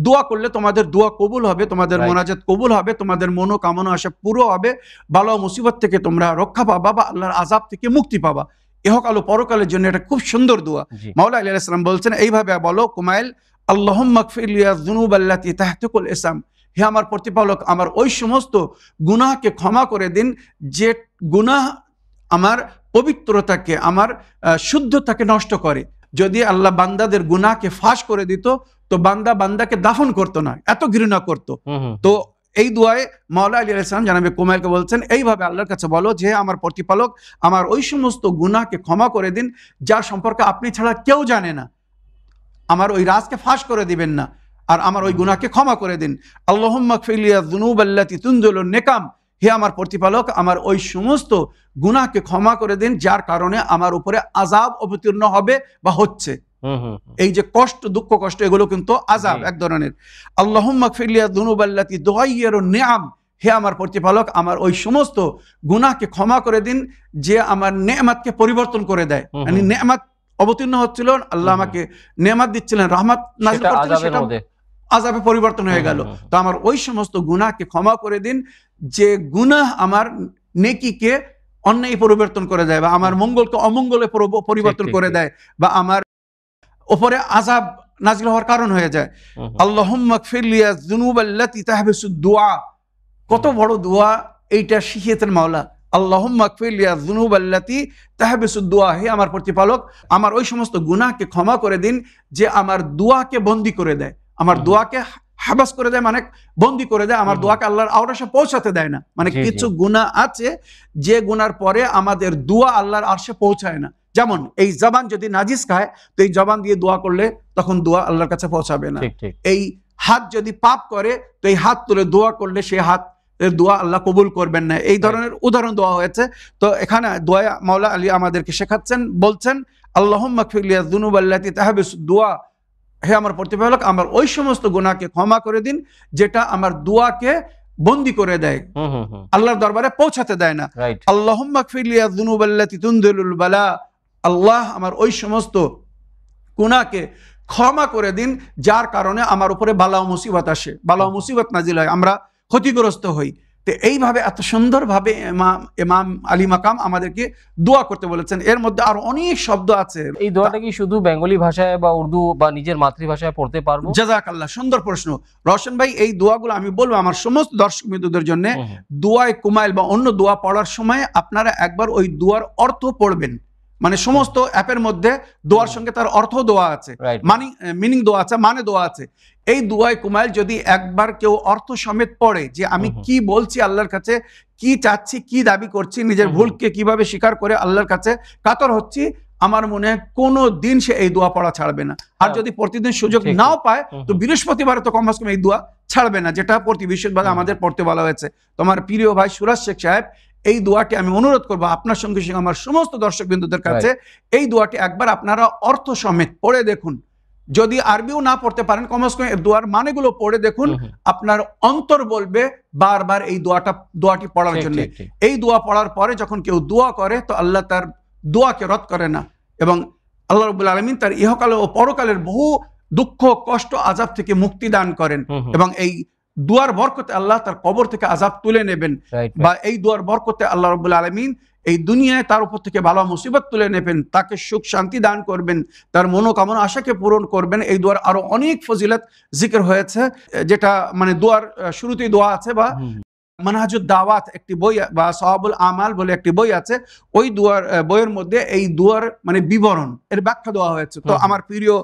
দোয়া করলে তোমাদের দোয়া কবুল হবে, তোমাদের মোনাজাত কবুল হবে, তোমাদের মনোকামনা আশা পুরো হবে, বালা ও মুসিবত থেকে তোমরা রক্ষা পাবা বা আল্লাহর আযাব থেকে মুক্তি পাবা, ইহকাল ও পরকালের জন্য এটা খুব সুন্দর দোয়া। মাওলা আলী আলাইহিস সালাম বলছেন এইভাবে বলো কুমাইল, আল্লাহুম্মা গফির লিয়া যুনুবাল্লাতী তাহতাকুল ইসম, হে আমার প্রতিপালক আমার ওই সমস্ত গুনাহকে ক্ষমা করে দিন যে গুনাহ আমার পবিত্রতাকে, আমার শুদ্ধতাকে নষ্ট করে। যদি আল্লাহ বান্দাদের গুনাহকে ফাঁস করে দিত তো বান্দা বান্দাকে দাফন করতো না, এত ঘৃণা করতো। তো এই দোয়ায় মাওলা আলী আলাইহিস সালাম জানাবে কুমাইলকে বলছেন এইভাবে আল্লাহর কাছে বলো যে আমার প্রতিপালক আমার ওই সমস্ত গুনাহকে ক্ষমা করে দিন যার সম্পর্কে আপনি ছাড়া কেউ জানে না, আমার ওই রাজকে ফাঁস করে দিবেন না, আর আমার ওই গুনাহকে ক্ষমা করে দিন। আল্লাহুম্মা গফির লিয়া যুনুবাল্লাতী তুনজিলুন নিকাম, হে আমার প্রতিপালক আমার ওই সমস্ত গুনাহকে ক্ষমা করে দিন যার কারণে আমার উপরে আযাব অবতীর্ণ হবে বা হচ্ছে। এই যে কষ্ট, দুঃখ কষ্ট, এগুলো কিন্তু আযাব এক ধরনের। আল্লাহুম্মা গফির লিয়া যুনুবাল্লাতী তুগাইয়িরুন নিআম, হে আমার প্রতিপালক আমার ওই সমস্ত গুনাহকে ক্ষমা করে দিন যে আমার নেয়ামতকে পরিবর্তন করে দেয়, মানে নেয়ামত অবতীর্ণ হচ্ছিল, আল্লাহ আমাকে নেয়ামত দিচ্ছিলেন, রহমত নাযিল সেটা করছিলেন, আযাবের সেটা মধ্যে আযাবে পরিবর্তন হয়ে গেল। তো আমার ওই সমস্ত গুনাহকে ক্ষমা করে দিন যে গুনাহ আমার নেকিকে অন্যায় পরিবর্তন করে দেয়, বা আমার মঙ্গলকে অমঙ্গলে পরিবর্তন করে দেয়, বা আমার উপরে আযাব নাযিল হওয়ার কারণ হয়ে যায়। আল্লাহুম্মা গফির লিয়া যুনুবাল্লাতী তাহবিসুদ দুআ, কত বড় দোয়া এইটা শিখিয়েছেন মাওলা। আল্লাহুম্মা গফির লিয়া যুনুবাল্লাতী তাহবিসুদ দুআ, হে আমার প্রতিপালক, আমার ওই সমস্ত গুনাহকে ক্ষমা করে দিন যে আমার দোয়াকে বন্দী করে দেয়, আমার দোয়াকে হাবাস করে দেয়, মানে বন্দী করে দেয়, আমার দোয়াকে আল্লাহর আরশে পৌঁছাতে দেয় না। মানে কিছু গুনাহ আছে যে গুনার পরে আমাদের দোয়া আল্লাহর আরশে পৌঁছায় না। যেমন এই জবান যদি নাজিস খায়, তো এই জবান দিয়ে দোয়া করলে তখন দোয়া আল্লাহর কাছে পৌঁছাবে না। এই হাত যদি পাপ করে, তো এই হাত তুলে দোয়া করলে সেই হাত দোয়া আল্লাহ কবুল করবেন না। এই ধরনের উদাহরণ দেওয়া হয়েছে। তো এখানে দোয়া মাওলা আলী আমাদেরকে শেখাচ্ছেন, বলছেন আল্লাহুম্মা গফির লিয়া যুনুবাল্লাতী তাহবিসুদ দুআ, হে আমার প্রতিপালক, আমার ওই সমস্ত গুনাহকে ক্ষমা করে দিন যেটা আমার দোয়াকে বন্দী করে দেয়, আল্লাহর দরবারে পৌঁছাতে দেয় না। আল্লাহুম্মা গফির লিয়া যুনুবাল্লাতী তুনজিলুল বালা, আল্লাহ আমার ওই সমস্ত গুনাহকে ক্ষমা করে দিন যার কারণে আমার উপরে বালা ও মুসিবত আসে, বালা ও মুসিবত নাজিল হয়, আমরা ক্ষতিগ্রস্ত হই। তো এইভাবে এত সুন্দরভাবে ইমাম আলী মাকাম আমাদেরকে দোয়া করতে বলেছেন। এর মধ্যে আর অনেক শব্দ আছে। এই দোয়াটা কি শুধু বেঙ্গলি ভাষায় বা উর্দু বা নিজের মাতৃভাষায় পড়তে পারবো? জাযাকাল্লাহ, সুন্দর প্রশ্ন রওশন ভাই। এই দোয়াগুলো আমি বলবো আমার সমস্ত দর্শক বিন্দুদের জন্য, দোয়ায়ে কুমাইল বা অন্য দোয়া পড়ার সময় আপনারা একবার ওই দোয়ার অর্থ পড়বেন। মানে সমস্ত অ্যাপের মধ্যে দোয়ার সঙ্গে তার অর্থ দোয়া আছে, মিনিং দোয়া আছে, মানে দোয়া আছে। এই দোয়ায়ে কুমাইল যদি একবার কেউ অর্থ সমেত পড়ে, যে আমি কি বলছি আল্লাহর কাছে, কি চাচ্ছি, কি দাবি করছি, নিজের ভুলকে কিভাবে স্বীকার করে আল্লাহর কাছে কাতর হচ্ছি, আমার মনে হয় কোনো দিন সে এই দোয়া পড়া ছাড়বে না। আর যদি প্রতিদিন সুযোগ নাও পায়, তো বৃহস্পতিবারে তো কমস কম এই দোয়া ছাড়বে না, যেটা প্রতি বৃহস্পতিবার আমাদের পড়তে বলা হয়েছে। তোমার প্রিয় ভাই সুরাজ শেখ সাহেব, এই দোয়াটি আমি অনুরোধ করবো আপনার সঙ্গে সঙ্গে আমার সমস্ত দর্শক বিন্দুদের কাছে, এই দোয়াটি একবার আপনারা অর্থ সমেত পড়ে দেখুন। যদি আরবিও না পড়তে পারেন, কমস কম দোয়ার মানেগুলো পড়ে দেখুন, আপনার অন্তর বলবে বারবার এই দোয়াটি পড়ার জন্য। এই দোয়া পড়ার পরে যখন কেউ দোয়া করে, তো আল্লাহ তার দোয়াকে রদ করে না, এবং আল্লাহ রাব্বুল আলামিন তার ইহকাল ও পরকালের বহু দুঃখ, কষ্ট, আযাব থেকে মুক্তি দান করেন। এবং এই দুয়ার বরকতে আল্লাহ তার কবর থেকে আযাব তুলে নেবেন, বা এই দুয়ার বরকতে আল্লাহ রাব্বুল আলামিন এই দুনিয়ায় তার উপর থেকে বালা মুসিবত তুলে নেবেন, তাকে সুখ শান্তি দান করবেন, তার মনোকামনা আশাকে পূরণ করবেন। এই দোয়ার আরো অনেক ফজিলত জিকির হয়েছে, যেটা মানে দোয়ার শুরুতেই দোয়া আছে, বা মানহাজুদ দাওয়াত একটি বই, বা সওয়াবুল আমাল বলে একটি বই আছে, ওই বইয়ের মধ্যে এই দুয়ার মানে বিবরণ, এর ব্যাখ্যা দেওয়া হয়েছে। তো আমার প্রিয়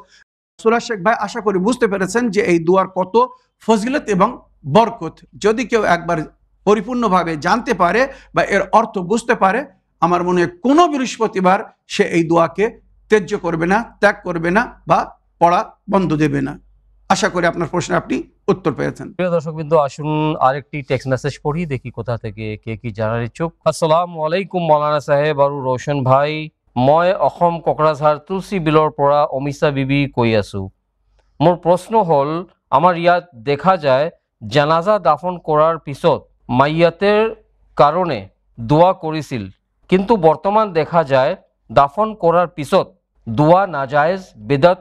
সুরাজ শেখ ভাই আশা করি বুঝতে পেরেছেন যে এই দুয়ার কত ফজিলত এবং বরকত। যদি কেউ একবার পরিপূর্ণভাবে জানতে পারে বা এর অর্থ বুঝতে পারে, আমার মনে হয় কোনো বৃহস্পতিবার সে এই দোয়াকে ত্যায্য করবে না, ত্যাগ করবে না, বা পড়া বন্ধ দেবে না। আশা করি আপনার প্রশ্নে আপনি উত্তর পেয়েছেন। প্রিয় দর্শকবৃন্দ, আসুন আরেকটি টেক্সট মেসেজ পড়ি, দেখি কোথা থেকে কে কি জানার ইচ্ছুক। আসসালামু আলাইকুম মৌলানা সাহেব আৰু রোশন ভাই, মই অসম কোকৰাঝাৰ তুলসী বিলৰ পৰা অমিশা বিবি কৈ আছো। মোৰ প্ৰশ্ন হ'ল, আমাৰ ইয়াত দেখা যায় জানাজা দাফন কৰাৰ পিছত মাইয়াতেৰ কাৰণে দোয়া কৰিছিল, কিন্তু বৰ্তমান দেখা যায় দাফন কৰাৰ পিছত দোয়া নাজায়েজ বিদআত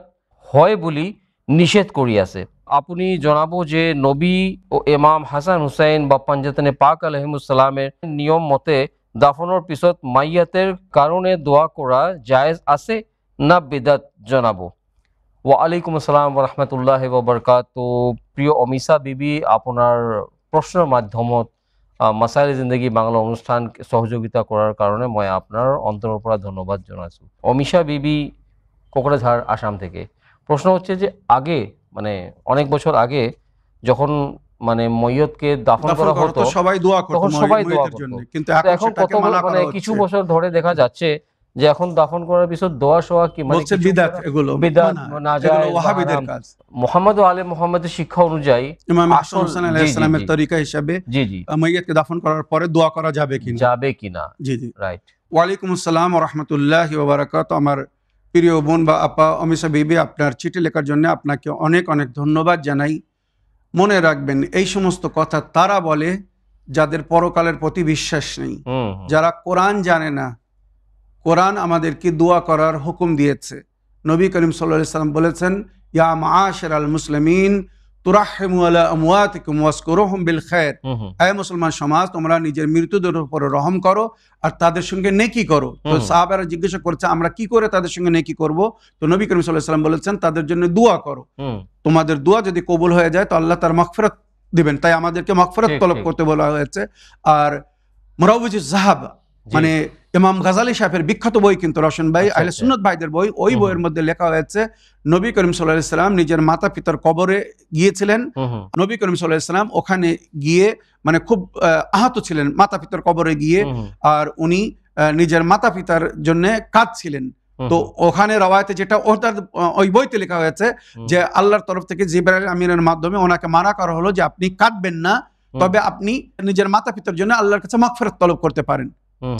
হয় বুলি নিষেধ কৰি আছে। আপুনি জনাব যে নবী ও ইমাম হাসান হুসাইন বা পাঞ্জাতনে পাক আলহিমুসালামের নিয়ম মতে দাফনের পিছত মাইয়াতের কারণে দোয়া করা জায়েজ আছে না বিদআত, জানাবো। ওয়ালাইকুম আসসালাম রহমতুল্লাহ বারকাতুহু। প্রিয় অমিশা বিবি, আপনার প্রশ্নের মাধ্যমত মাসাইল জিন্দগি বাংলা অনুষ্ঠান সহযোগিতা করার কারণে মই আপনার অন্তরের পৰা ধন্যবাদ জানাইছো। অমিশা বিবি, কোকরাঝাড়, আসাম থেকে। প্রশ্ন হচ্ছে যে আগে মানে অনেক বছর আগে যখন মানে মইয়তকে দাফন করা হতো সবাই দোয়া করত, তখন সবাই দোয়া মইয়তের জন্য, করত। কিন্তু এখন কত মানে কিছু বছর ধরে দেখা যাচ্ছে যে এখন দাফন করার পিছত দোয়া সোয়া কি মানে বলছে বিদআত, এগুলো বিদআত, নাজায়েজ, ওয়াহাবিদের কাজ। মুহাম্মদ ও আলে মুহাম্মদের শিক্ষা অনুযায়ী ইমাম হাসান হুসাইন আলাইহিস সালামের তরিকা হিসাবে মাইয়াতকে দাফন করার পরে দোয়া করা যাবে কিনা? জি জি, রাইট। ওয়ালাইকুম আসসালাম ওয়া রাহমাতুল্লাহি ওয়া বারাকাতুহু। আমার প্রিয় বোন বা আপা অমিশা বিবি, আপনার চিঠি লেখার জন্য আপনাকে অনেক অনেক ধন্যবাদ জানাই। মনে রাখবেন, এই সমস্ত কথা তারা বলে যাদের পরকালের প্রতি বিশ্বাস নেই, যারা কোরআন জানে না, কোরআন আমাদেরকে দোয়া করার হুকুম দিয়েছে। নবী করিম সাল্লাল্লাহু আলাইহি ওয়াসাল্লাম বলেছেন, ইয়া মাআশিরাল মুসলিমিন তুরাহিমু আলা আমওয়াতিকুম ওয়াজকুরুহুম বিল খায়র। হে মুসলমান সমাজ, তোমরা নিজের মৃতদের উপর রহম করো আর তাদের সঙ্গে নেকি করো। তো সাহাবারা জিজ্ঞাসা করছে, আমরা কি করে তাদের সঙ্গে নেকি করব? তো নবী করিম সাল্লাল্লাহু আলাইহি ওয়াসাল্লাম বলেছেন, তাদের জন্য দোয়া করো। তোমাদের দোয়া যদি কবুল হয়ে যায় তো আল্লাহ তার মাগফিরাত দিবেন। তাই আমাদেরকে মাগফিরাত তলব করতে বলা হয়েছে। আর মুরাওয়াজিজ যাহাব মানে ইমাম গাজালি সাহেবের বিখ্যাত বই কিন্তু রওশন ভাই, আহলে সুন্নাত ভাইদের বই, ওই বইয়ের মধ্যে লেখা হয়েছে নবী করিম সাল্লাল্লাহু আলাইহি ওয়াসাল্লাম নিজের মাতা পিতার কবরে গিয়েছিলেন। নবী করিম সাল্লাল্লাহু আলাইহি ওয়াসাল্লাম ওখানে গিয়ে মানে খুব আহত ছিলেন মাতা পিতার কবরে গিয়ে, আর উনি নিজের মাতা পিতার জন্য কাঁদছিলেন। তো ওখানে রওয়ায়াতে যেটা ওই বইতে লেখা হয়েছে যে আল্লাহর তরফ থেকে জিবরাইল আমিনের মাধ্যমে ওনাকে মানা করা হলো যে আপনি কাঁদবেন না, তবে আপনি নিজের মাতা পিতার জন্য আল্লাহর কাছে মাগফিরাত তলব করতে পারেন।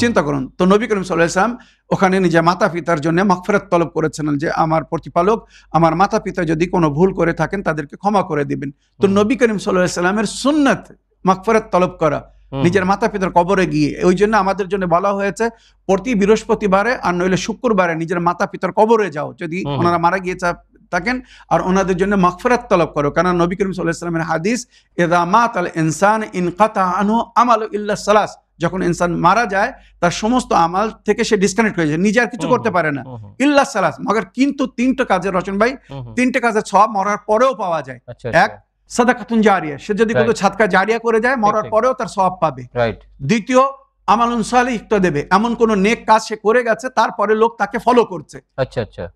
চিন্তা করুন, তো নবী করিম সাল্লাল্লাহু আলাইহি ওয়াসাল্লাম ওখানে নিজের মাতা পিতার জন্য মাগফিরাত তলব করেছিলেন যে আমার প্রতিপালক আমার মাতা পিতা যদি কোনো ভুল করে থাকেন তাদেরকে ক্ষমা করে দিবেন। তো নবী করিম সাল্লাল্লাহু আলাইহি ওয়াসাল্লামের সুন্নাত মাগফিরাত তলব করা নিজের মাতা পিতার কবরে গিয়ে। ওই জন্য আমাদের জন্য বলা হয়েছে প্রতি বৃহস্পতিবারে আর নইলে শুক্রবারে নিজের মাতা পিতার কবরে যাও যদি ওনারা মারা গিয়ে থাকেন, আর ওনাদের জন্য মাগফিরাত তলব করো। কারণ নবী করিম সাল্লাল্লাহু আলাইহি ওয়াসাল্লামের হাদিস, ইযা মাতাল ইনসান ইনকাতা আনহু আমালু ইল্লা সালাস, যখন ইনসান মারা যায় তার সমস্ত আমাল থেকে সে ডিসকানেক্ট হয়ে যায়, নিজে আর কিছু করতে পারে না, ইল্লা সালাস, মগর কিন্তু তিনটা কাজের রচন ভাই, তিনটে কাজের সওয়াব মরার পরেও পাওয়া যায়। এক, সাদাকাতুন জারিয়া, সে যদি কোনো সাদকা জারিয়া করে যায় মরার পরেও তার সওয়াব পাবে। দ্বিতীয়, আমালুন সালিহ দেবে, এমন কোন নেক কাজ সে করে গেছে তারপরে লোক তাকে ফলো করছে,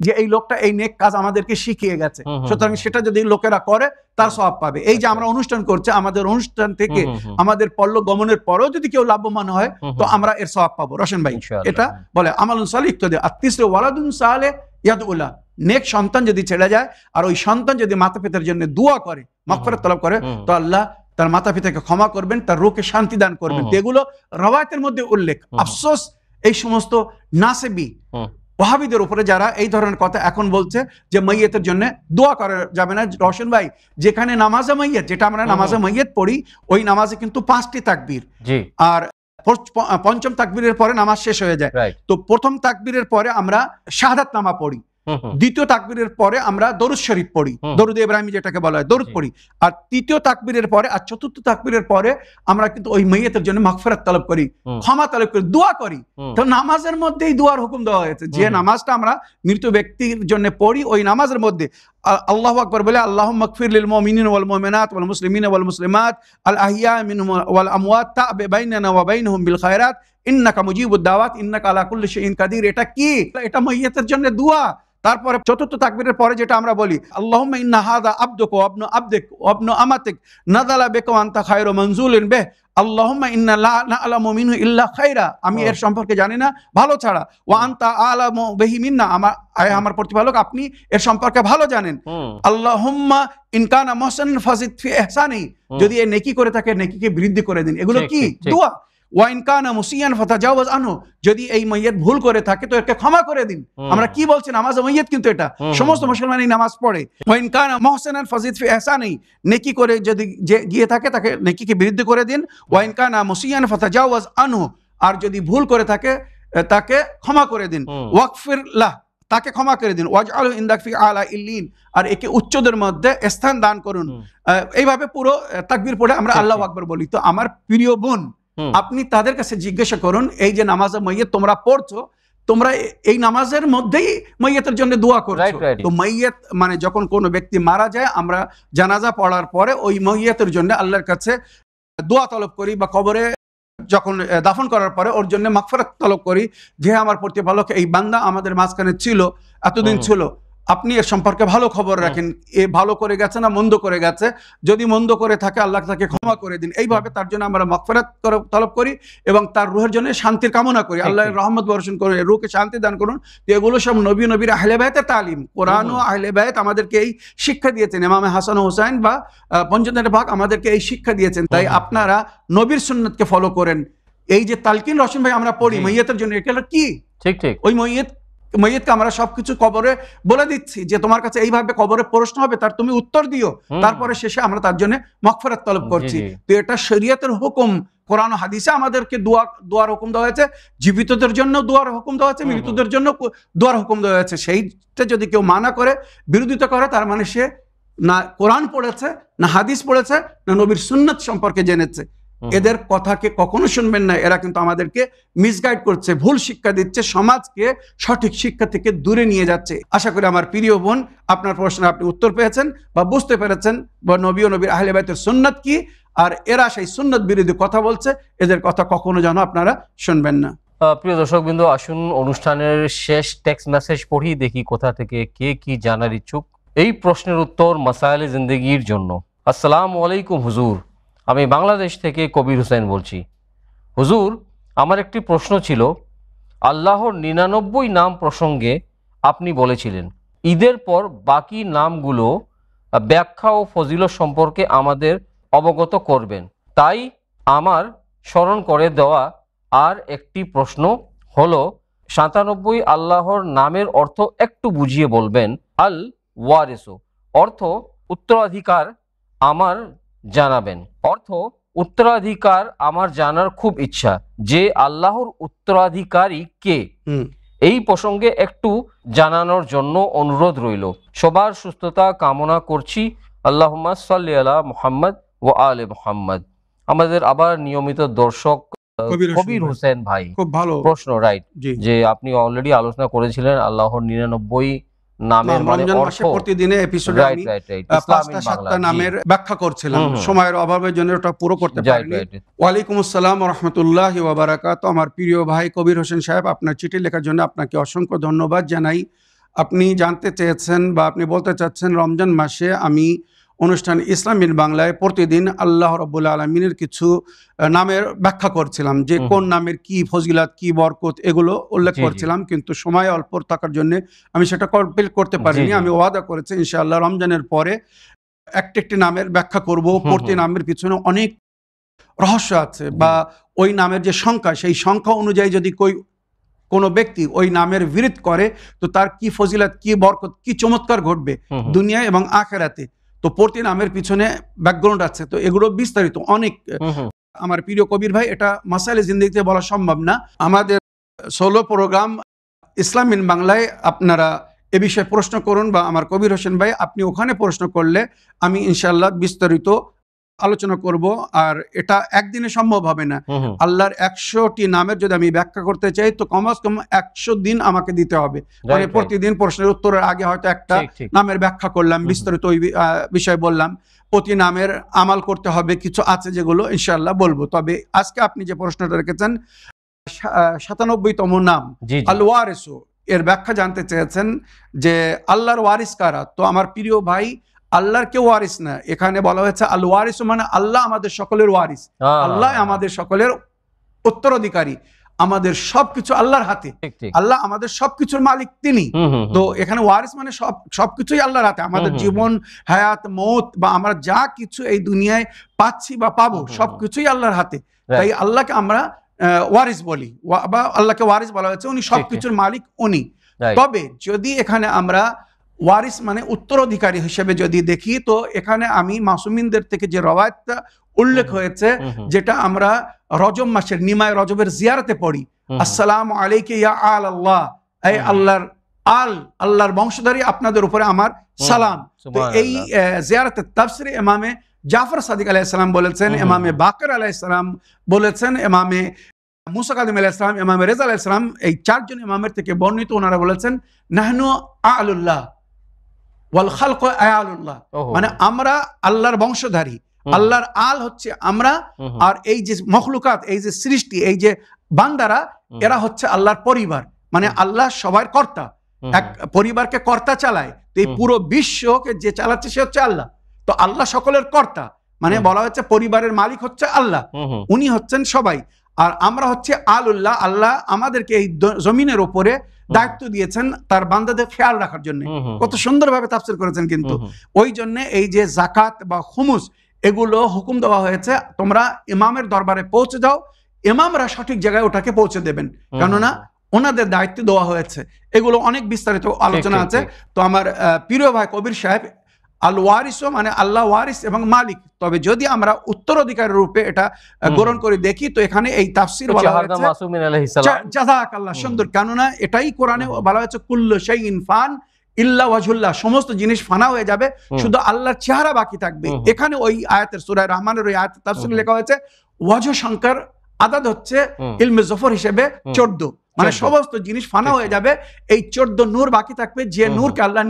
যে এই লোকটা এই নেক কাজ আমাদেরকে শিখিয়ে গেছে, সুতরাং সেটা যদি লোকেরা করে তার সওয়াব পাবে। এই যে আমরা অনুষ্ঠান করছি, আমাদের অনুষ্ঠান থেকে আমাদের পল্ল গমনের পরেও যদি কেউ লাভবান হয় তো আমরা এর সওয়াব পাবো। রশন ভাই এটা বলে আমালুন সালিহ দেবে। আর তিসরে ওয়ালাদুন সালেহ ইয়াদউলা, নেক সন্তান যদি ছেড়ে যায় আর ওই সন্তান যদি মাতা পিতার জন্য দোয়া করে, মাগফিরাত তলব করে, তো আল্লাহ তার মাতা পিতাকে ক্ষমা করবেন, তার রূহকে শান্তি দান করবেন। এগুলো রওয়ায়াতের মধ্যে উল্লেখ। আফসোস এই সমস্ত নাসেবি ওয়াহাবিদের উপরে যারা এই ধরনের কথা এখন বলছে যে মাইয়িতের জন্য দোয়া করা যাবে না। রওশন ভাই, যেখানে নামাজে মাইয়িত, যেটা আমরা নামাজে মাইয়িত পড়ি, ওই নামাজে কিন্তু 5টি তাকবীর, আর পঞ্চম তাকবীরের পরে নামাজ শেষ হয়ে যায়। তো প্রথম তাকবীরের পরে আমরা শাহাদাত নামা পড়ি, দ্বিতীয় তাকবীরের পরে আমরা দরুদ শরীফ পড়ি, দরুদ ইব্রাহিমী যেটাকে বলা হয়, দরুদ পড়ি, আর তৃতীয় তাকবীরের পরে আর চতুর্থ তাকবীরের পরে আমরা কিন্তু ওই মাইয়িতের জন্য মাগফিরাত তলব করি, ক্ষমা তলব করি, দোয়া করি। তো নামাজের মধ্যেই দোয়ার হুকুম দেওয়া হয়েছে। যে নামাজটা আমরা মৃত ব্যক্তির জন্য পড়ি, ওই নামাজের মধ্যে আল্লাহু আকবার বলে আল্লাহুম্মা গফির লিল মুমিনিনা ওয়াল মুমিনাত ওয়াল মুসলিমিনা ওয়াল মুসলিমাত আল আহিয়া মিনহুম ওয়াল আমওয়াত তা'বি বাইনানা ওয়া বাইনহুম বিল খায়রাত ইন্নাকা মুজিবুদ দাওয়াত ইন্নাকা আলা কুল্লি শাইইন কাদির। এটা কি? এটা মাইয়িতের জন্য দোয়া। তারপরে চতুর্থ তাকবীরের পরে যেটা আমরা বলি, আল্লাহুম্মা ইন্না হাযা আবদুকা ওয়া ইবনু আবদিক ওয়া ইবনু আমাতিক নাযালা বিকা ওয়া আনতা খায়রু মানজুলিন বিহি আল্লাহুম্মা ইন্না লা না'লামু মিনহু ইল্লা খায়রা, আমি এর সম্পর্কে জানি না ভালো ছাড়া, ওয়া আনতা আ'লামু বিহি মিন্না, আমার প্রতিপালক আপনি এর সম্পর্কে ভালো জানেন। আল্লাহুম্মা ইন কানা মুহসিনান ফাজিদ ফি ইহসানি, যদি এই নেকি করে থাকে নেকিকে বৃদ্ধি করে দিন। এগুলো কি? দোয়া। ওয়া ইন কানা মুসিয়ান ফাতাজাওয়াজ আনহু, যদি এই মাইয়িত ভুল করে থাকে তো একে ক্ষমা করে দিন। আমরা কি বলছি? নামাজ মাইয়িত কিন্তু এটা সমস্ত মুসলমান এই নামাজ পড়ে। ওয়া ইন কানা মুহসিনান ফাজিদ ফি ইহসানি, নেকি করে যদি গিয়ে থাকে তাকে নেকিকে বৃদ্ধি করে দিন। ওয়া ইন কানা মুসিয়ান ফাতাজাওয়াজ আনহু, আর যদি ভুল করে থাকে তাকে ক্ষমা করে দিন। ওয়াগফির লাহ, তাকে ক্ষমা করে দিন। ওয়াজআলহু ইনদাক ফি আলা ইল্লিন, আর একে উচ্চদের মধ্যে স্থান দান করুন। এইভাবে পুরো তাকবীর পড়ে আমরা আল্লাহু আকবার বলি। তো আমার প্রিয় বোন, আপনি তাদের কাছে জিজ্ঞাসা করুন, এই যে নামাজে মাইয়িত তোমরা পড়ছো, তোমরা এই নামাজের মধ্যেই মাইয়িতের জন্য দোয়া করছো। তো মাইয়িত মানে যখন কোনো ব্যক্তি মারা যায়, আমরা জানাজা পড়ার পরে ওই মাইয়িতের জন্য আল্লাহর কাছে দোয়া তলব করি, বা কবরে যখন দাফন করার পরে ওর জন্য মাগফিরাত তলব করি, যে আমার প্রতিপালক এই বান্দা আমাদের মাঝখানে ছিল, এতদিন ছিল, আপনি এর সম্পর্কে ভালো খবর রাখেন, এ ভালো করে গেছে না মন্দ করে গেছে, যদি মন্দ করে থাকে আল্লাহ তাকে ক্ষমা করে দিন। এইভাবে তার জন্য আমরা মাগফিরাত তলব করি এবং তার রূহের জন্য শান্তির কামনা করি, আল্লাহর রহমত বর্ষণ করুন, রূহকে শান্তি দান করুন। তো এগুলো সব নবীর আহলে বাইতের তালিম। কোরআন ও আহলে বাইত আমাদেরকে এই শিক্ষা দিয়েছেন, ইমাম হাসান ও হুসাইন বা পঞ্চমের ভাগ আমাদেরকে এই শিক্ষা দিয়েছেন। তাই আপনারা নবীর সুন্নাতকে ফলো করেন। এই যে তালকিন রওশন ভাই আমরা পড়ি মাইয়িতের জন্য, এটা কি? ঠিক ঠিক ওই মাইয়িত মইয়তকে আমরা সবকিছু কবরে বলে দিচ্ছি যে তোমার কাছে এইভাবে কবরে প্রশ্ন হবে, তার তুমি উত্তর দিও, তারপরে শেষে আমরা তার জন্য মাগফিরাত তলব করছি। তো এটা শরীয়তের হুকুম, কোরআন ও হাদিসে আমাদেরকে দোয়ার হুকুম দেওয়া হয়েছে, জীবিতদের জন্য দোয়ার হুকুম দেওয়া হয়েছে, মৃতদের জন্য দোয়ার হুকুম দেওয়া হয়েছে। সেইটা যদি কেউ মানা করে, বিরোধিতা করে, তার মানে সে না কোরআন পড়েছে, না হাদিস পড়েছে, না নবীর সুন্নাত সম্পর্কে জেনেছে। এদের কথাকে কখনো শুনবেন না, এরা কিন্তু আমাদেরকে মিসগাইড করছে, ভুল শিক্ষা দিচ্ছে, সমাজকে সঠিক শিক্ষা থেকে দূরে নিয়ে যাচ্ছে। আশা করি আমার প্রিয় বোন আপনার প্রশ্নের আপনি উত্তর পেয়েছেন বা বুঝতে পেরেছেন বা নবী ও নবীর আহলে বাইতের সুন্নাত কি, আর এরা সেই সুন্নাত বিরোধী কথা বলছে, এদের কথা কখনো যেন আপনারা শুনবেন না। প্রিয় দর্শকবৃন্দ, আসুন অনুষ্ঠানের শেষ টেক্সট মেসেজ পড়ি, দেখি কোথা থেকে কে কি জানার ইচ্ছুক। এই প্রশ্নের উত্তর মাসাইলে জিন্দেগির জন্য। আসসালামু আলাইকুম হুজুর, আমি বাংলাদেশ থেকে কবির হোসেন বলছি। হুজুর, আমার একটি প্রশ্ন ছিল, আল্লাহর 99 নাম প্রসঙ্গে আপনি বলেছিলেন ঈদের পর বাকি নামগুলো ব্যাখ্যা ও ফজিলত সম্পর্কে আমাদের অবগত করবেন, তাই আমার স্মরণ করে দেওয়া আর একটি প্রশ্ন হলো 97 আল্লাহর নামের অর্থ একটু বুঝিয়ে বলবেন। আল ওয়ারিসু অর্থ উত্তরাধিকার আমার জানাবেন। অর্থ উত্তরাধিকার আমার জানার খুব ইচ্ছা, যে আল্লাহর উত্তরাধিকারী কে, এই প্রসঙ্গে একটু জানানোর জন্য অনুরোধ রইল। সবার সুস্থতা কামনা করছি। আল্লাহুম্মা সাল্লি আলা মুহাম্মদ ওয়া আলে মুহাম্মদ। আমাদের আবার নিয়মিত দর্শক কবির হোসেন ভাই, খুব ভালো প্রশ্ন, রাইট, যে আপনি অলরেডি আলোচনা করেছিলেন আল্লাহর 99 নামের মানে অর্থ। প্রতিদিনে এপিসোডে আমি 5-7টা নামের ব্যাখ্যা করছিলাম, সময়ের অভাবের জন্য ওটা পুরো করতে পারিনি। ওয়ালাইকুম আসসালাম ওয়া রাহমাতুল্লাহি ওয়া বারাকাতুহু। আমার প্রিয় ভাই কবির হোসেন সাহেব, আপনার চিঠি লেখার জন্য আপনাকে অসংখ্য ধন্যবাদ জানাই। আপনি জানতে চেয়েছেন বা আপনি বলতে চাচ্ছেন, রমজান মাসে আমি অনুষ্ঠান ইসলাম ইন বাংলায় প্রতিদিন আল্লাহ রাব্বুল আলামিনের কিছু নামের ব্যাখ্যা করছিলাম, যে কোন নামের কি ফজিলত, কি বরকত, এগুলো উল্লেখ করছিলাম, কিন্তু সময় অল্প থাকার জন্য আমি সেটা কমপ্লিট করতে পারিনি। আমি ওয়াদা করেছি ইনশাআল্লাহ রমজানের পরে একটি নামের ব্যাখ্যা করব। প্রতি নামের পিছনে অনেক রহস্য আছে, বা ওই নামের যে সংখ্যা, সেই সংখ্যা অনুযায়ী যদি কোনো ব্যক্তি ওই নামের বিরোধ করে, তো তার কি ফজিলত, কি বরকত, কি চমৎকার ঘটবে দুনিয়ায় এবং আখিরাতে। তো প্রতি নামের পিছনে ব্যাকগ্রাউন্ড আছে, তো এগুলো বিস্তারিত অনেক। আমার প্রিয় কবির ভাই, এটা মাসাইলে জিন্দেগিতে বলা সম্ভব না। আমাদের সোলো প্রোগ্রাম ইসলাম ইন বাংলায় আপনারা এ বিষয়ে প্রশ্ন করুন, বা আমার কবির হোসেন ভাই আপনি ওখানে প্রশ্ন করলে আমি ইনশাআল্লাহ বিস্তারিত আলোচনা করব। আর এটা একদিনে সম্ভব হবে না। আল্লাহর 100টি নামের যদি আমি ব্যাখ্যা করতে চাই, তো কমস কম 100 দিন আমাকে দিতে হবে। মানে প্রতিদিন প্রশ্নের উত্তরের আগে হয়তো একটা নামের ব্যাখ্যা করলাম, বিস্তারিত ওই বিষয় বললাম। প্রতি নামের আমাল করতে হবে, কিছু আছে যেগুলো ইনশাআল্লাহ বলবো। তবে আজকে আপনি যে প্রশ্নটা রেখেছেন, 97তম নাম আল ওয়ারিসু, এর ব্যাখ্যা জানতে চেয়েছেন যে আল্লাহর ওয়ারিস কারা। তো আমার প্রিয় ভাই, আল্লাহর কেউ ওয়ারিস না, এখানে বলা হয়েছে আল ওয়ারিস, মানে আল্লাহ আমাদের সকলের ওয়ারিস, আল্লাহ আমাদের সকলের উত্তরাধিকারী, আমাদের সবকিছু আল্লাহর হাতে, আল্লাহ আমাদের সবকিছুর মালিক তিনি। তো এখানে ওয়ারিস মানে সবকিছুই আল্লাহর হাতে, আমাদের জীবন, হায়াত, মৌত, বা আমরা যা কিছু এই দুনিয়ায় পাচ্ছি বা পাবো সবকিছুই আল্লাহর হাতে। তাই আল্লাহকে আমরা ওয়ারিস বলি, বা আল্লাহকে ওয়ারিস বলা হয়েছে, উনি সবকিছুর মালিক উনি। তবে যদি এখানে আমরা ওয়ারিস মানে উত্তরাধিকারী হিসেবে যদি দেখি, তো এখানে আমি মাসুমিনদের থেকে যে রওয়ায়াতটা উল্লেখ হয়েছে, যেটা আমরা রজব মাসের নিমায় রজবের জিয়ারতে পড়ি, আসসালামু আলাইকা ইয়া আল আল্লাহ, এই আল্লাহর বংশধারী আপনাদের উপরে আমার সালাম। তো এই জিয়ারতে তাফসিরে ইমামে জাফর সাদিক আলাইহিস সালাম বলেছেন, ইমামে বাকর আলাইহিস সালাম বলেছেন, ইমামে মুসা কাযিম আলাইহিস সালাম, ইমামে রেজা আলাইহিস সালাম, এই 4 জন ইমামের থেকে বর্ণিত, ওনারা বলেছেন নাহনু আলুল্লাহ ওয়াল খালকু আয়ালুল্লাহ, মানে আমরা আল্লাহর বংশধারী, আল্লাহর আল হচ্ছে আমরা, আর এই যে মখলুকাত, এই যে সৃষ্টি, এই যে বান্দারা, এরা হচ্ছে আল্লাহর পরিবার, মানে আল্লাহ সবার কর্তা, এক পরিবারকে কর্তা চালায়। তো এই পুরো বিশ্বকে যে চালাচ্ছে সে হচ্ছে আল্লাহ। তো আল্লাহ সকলের কর্তা, মানে বলা হচ্ছে পরিবারের মালিক হচ্ছে আল্লাহ, উনি হচ্ছেন সবাই। আর আমরা হচ্ছে আল্লাহ, আল্লাহ আমাদেরকে এই জমিনের উপরে দায়িত্ব দিয়েছেন তার বান্দাদের খেয়াল রাখার জন্য। কত সুন্দরভাবে তাফসীর করেছেন। কিন্তু ওই জন্য এই যে যাকাত বা খুমুস, এগুলো হুকুম দেওয়া হয়েছে, তোমরা ইমামের দরবারে পৌঁছে যাও, ইমামরা সঠিক জায়গায় ওটাকে পৌঁছে দেবেন, কেননা ওনাদের দায়িত্ব দেওয়া হয়েছে। এগুলো অনেক বিস্তারিত আলোচনা আছে। তো আমার প্রিয় ভাই কবির সাহেব, আল ওয়ারিসও মানে আল্লাহ ওয়ারিস এবং মালিক, তবে যদি আমরা উত্তরাধিকার রূপে এটা গ্রহণ করে দেখি তো এখানে এই তাফসীর বলা হয়েছে জাযাকাল্লাহ, সুন্দর, কেননা এটাই কোরআনে বলা হয়েছে কুল্লু শাইইন ফান ইল্লা ওয়াজহুল্লাহ, সমস্ত জিনিস ফানা হয়ে যাবে, শুধু আল্লাহর চেহারা বাকি থাকবে। এখানে ওই আয়াতের সূরা রহমানের ওই আয়াতের তাফসীরে লেখা হয়েছে ওয়াজহ সংখ্যার আদাদ হচ্ছে ইলমে জফর হিসেবে 14, মানে সমস্ত জিনিস ফানা হয়ে যাবে, এই 14 নূর বাকি থাকবে, যে নূরকে আল্লাহ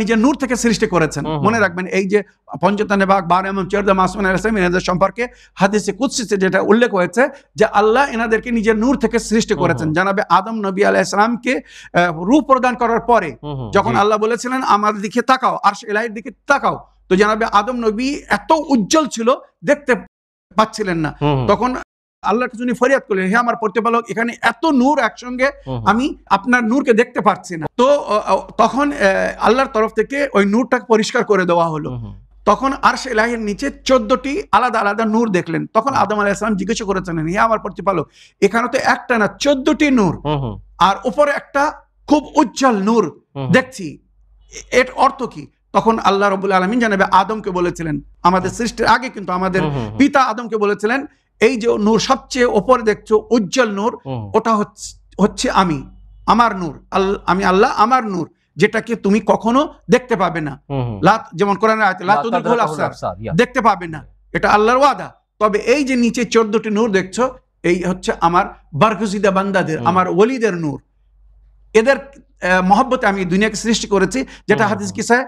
নিজের নূর থেকে সৃষ্টি করেছেন। মনে রাখবেন এই যে পঞ্চতনে ভাগ 12 এবং 14 মাসুম আলাইহিস সালাম এনাদের সম্পর্কে হাদিসে কুদসিতে যেটা উল্লেখ হয়েছে যে আল্লাহ এনাদেরকে নিজের নূর থেকে সৃষ্টি করেছেন। জানাবে আদম নবী আলাইহিস সালামকে রূপ প্রদান করার পরে যখন আল্লাহ বলেছিলেন আমার দিকে তাকাও, আরশ ইলাহির দিকে তাকাও, তো জানাবে আদম নবী এত উজ্জ্বল ছিল দেখতে পাচ্ছিলেন না, তখন আল্লাহর কাছে উনি ফরিয়াদ করলেন, হে আমার প্রতিপালক, এখানে এত নূর একসঙ্গে আমি আপনার নূরকে দেখতে পাচ্ছি না। তো তখন আল্লাহর তরফ থেকে ওই নূরটাকে পরিষ্কার করে দেওয়া হলো। তখন আরশ ইলাহির নিচে 14টি আলাদা আলাদা নূর দেখলেন। তখন আদম আলাইহিস সালাম জিজ্ঞাসা করেছেন, হে আমার প্রতিপালক, এখানে তো একটা না 14টি নূর, আর উপরে একটা খুব উজ্জ্বল নূর দেখছি, এর অর্থ কি? তখন আল্লাহ রাব্বুল আলামিন জানাবে আদমকে বলেছিলেন, আমাদের সৃষ্টির আগে কিন্তু আমাদের পিতা আদমকে বলেছিলেন, এই যে নূর সবচেয়ে উপরে দেখছো উজ্জ্বল নূর, ওটা হচ্ছে আমার নূর, আমি আল্লাহ আমার নূর, যেটাকে তুমি কখনো দেখতে পাবে না, যেমন কোরআনের আয়াতে লা তুদরিকুল আবসার, দেখতে পাবে না, এটা আল্লাহর ওয়াদা। তবে এই যে নিচে 14টি নূর দেখছো, এই হচ্ছে আমার বরগুজিদা বান্দাদের, আমার ওলিদের নূর, এদের মহব্বতে আমি দুনিয়াকে সৃষ্টি করেছি, যেটা হাদিস কিসায়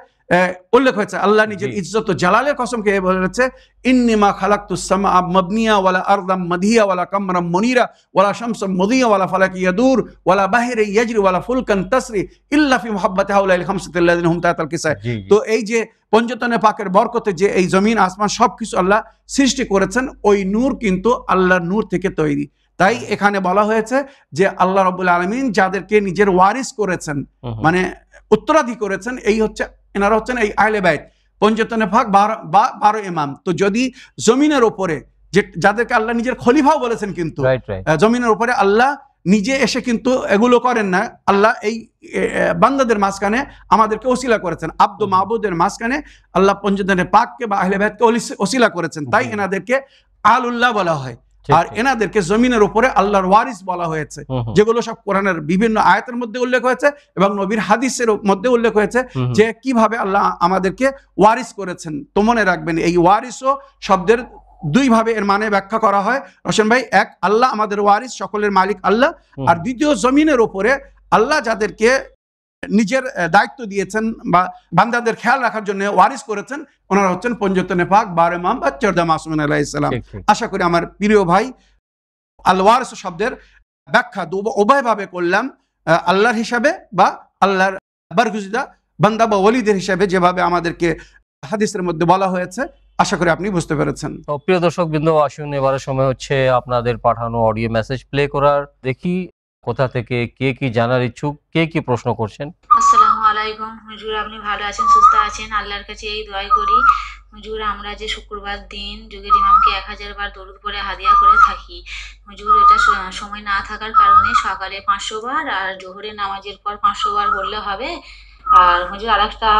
উল্লেখ হয়েছে। আল্লাহ নিজের ইজ্জত ও জালালের কসম খেয়ে বলেছে, ইন্নিমা খালাকতুস সামা মাবনিয়া ওয়ালা আরদাম মাদিয়া ওয়ালা কামরাম মুনিরা ওয়ালা শামসাম মুদিয়া ওয়ালা ফালাকি ইয়াদুর ওয়ালা বাহিরে ইয়াজরি ওয়ালা ফুলকান তাসরি ইল্লা ফি মুহাব্বাতি হাউলাইল খামসাতি আল্লাযিনা হুম তাহাতাল কিসায়। তো এই যে পঞ্চতনে পাকের বরকতে যে এই জমিন আসমান সবকিছু আল্লাহ সৃষ্টি করেছেন, ওই নূর কিন্তু আল্লাহর নূর থেকে তৈরি। তাই এখানে বলা হয়েছে যে আল্লাহ রাব্বুল আলামিন যাদেরকে নিজের ওয়ারিস করেছেন, মানে উত্তরাধিকারী করেছেন, এই হচ্ছে এনারা হচ্ছেন এই আহলে বাইত, পঞ্চতনে ভাগ 12 ইমাম। তো যদি জমিনের উপরে যাদেরকে আল্লাহ নিজের খলিফাও বলেছেন, কিন্তু জমিনের উপরে আল্লাহ নিজে এসে কিন্তু এগুলো করেন না, আল্লাহ এই বান্দাদের মাঝখানে আমাদেরকে ওসিলা করেছেন, আব্দ মাহবুদের মাঝখানে আল্লাহ পঞ্চতনে পাককে বা আহলে বাইতকে ওসিলা করেছেন, তাই এনাদেরকে আলুল্লাহ বলা হয়। আর এনাদেরকে জমিনের উপরে আল্লাহর ওয়ারিস বলা হয়েছে, যেগুলো সব কোরআনের বিভিন্ন আয়াতের মধ্যে উল্লেখ হয়েছে এবং নবীর হাদিসের মধ্যে উল্লেখ হয়েছে যে কিভাবে আল্লাহ আমাদেরকে ওয়ারিস করেছেন। তো মনে রাখবেন এই ওয়ারিসও শব্দের দুই ভাবে এর মানে ব্যাখ্যা করা হয় রোশন ভাই। এক, আল্লাহ আমাদের ওয়ারিস, সকলের মালিক আল্লাহ। আর দ্বিতীয়, জমিনের উপরে আল্লাহ যাদেরকে নিজের দায়িত্ব দিয়েছেন বা বান্দাদের খেয়াল রাখার জন্য ওয়ারিস করেছেন, ওনারা হচ্ছেন পঞ্চতনে পাক 12 ইমাম বা 14 মাসুমিন আলাইহিস সালাম। আশা করি আমার প্রিয় ভাই আল ওয়ারিস শব্দের ব্যাখ্যা উভয়ভাবে করলাম, আল্লাহর হিসাবে বা আল্লাহর বরগুজিদা বান্দা বা ওলিদের হিসাবে যেভাবে আমাদেরকে হাদিসের মধ্যে বলা হয়েছে। আশা করি আপনি বুঝতে পেরেছেন। তো প্রিয় দর্শক বিন্দু, আসুন এবারে সময় হচ্ছে আপনাদের পাঠানো অডিও মেসেজ প্লে করার। দেখি কোথা থেকে কে কি জানার ইচ্ছুক, কে কি প্রশ্ন করছেন। আসসালামু আলাইকুম হুজুর, আপনি ভালো আছেন, সুস্থ আছেন? আল্লাহর কাছে এই দোয়াই করি হুজুর, আমরা যে শুক্রবার দিন যুগের ইমামকে 1000 বার দরুদ পড়ে হাদিয়া করে থাকি হুজুর, এটা সময় না থাকার কারণে সকালে 500 বার আর জোহরের নামাজের পর 500 বার বললে হবে? আর হুজুর আরেকটা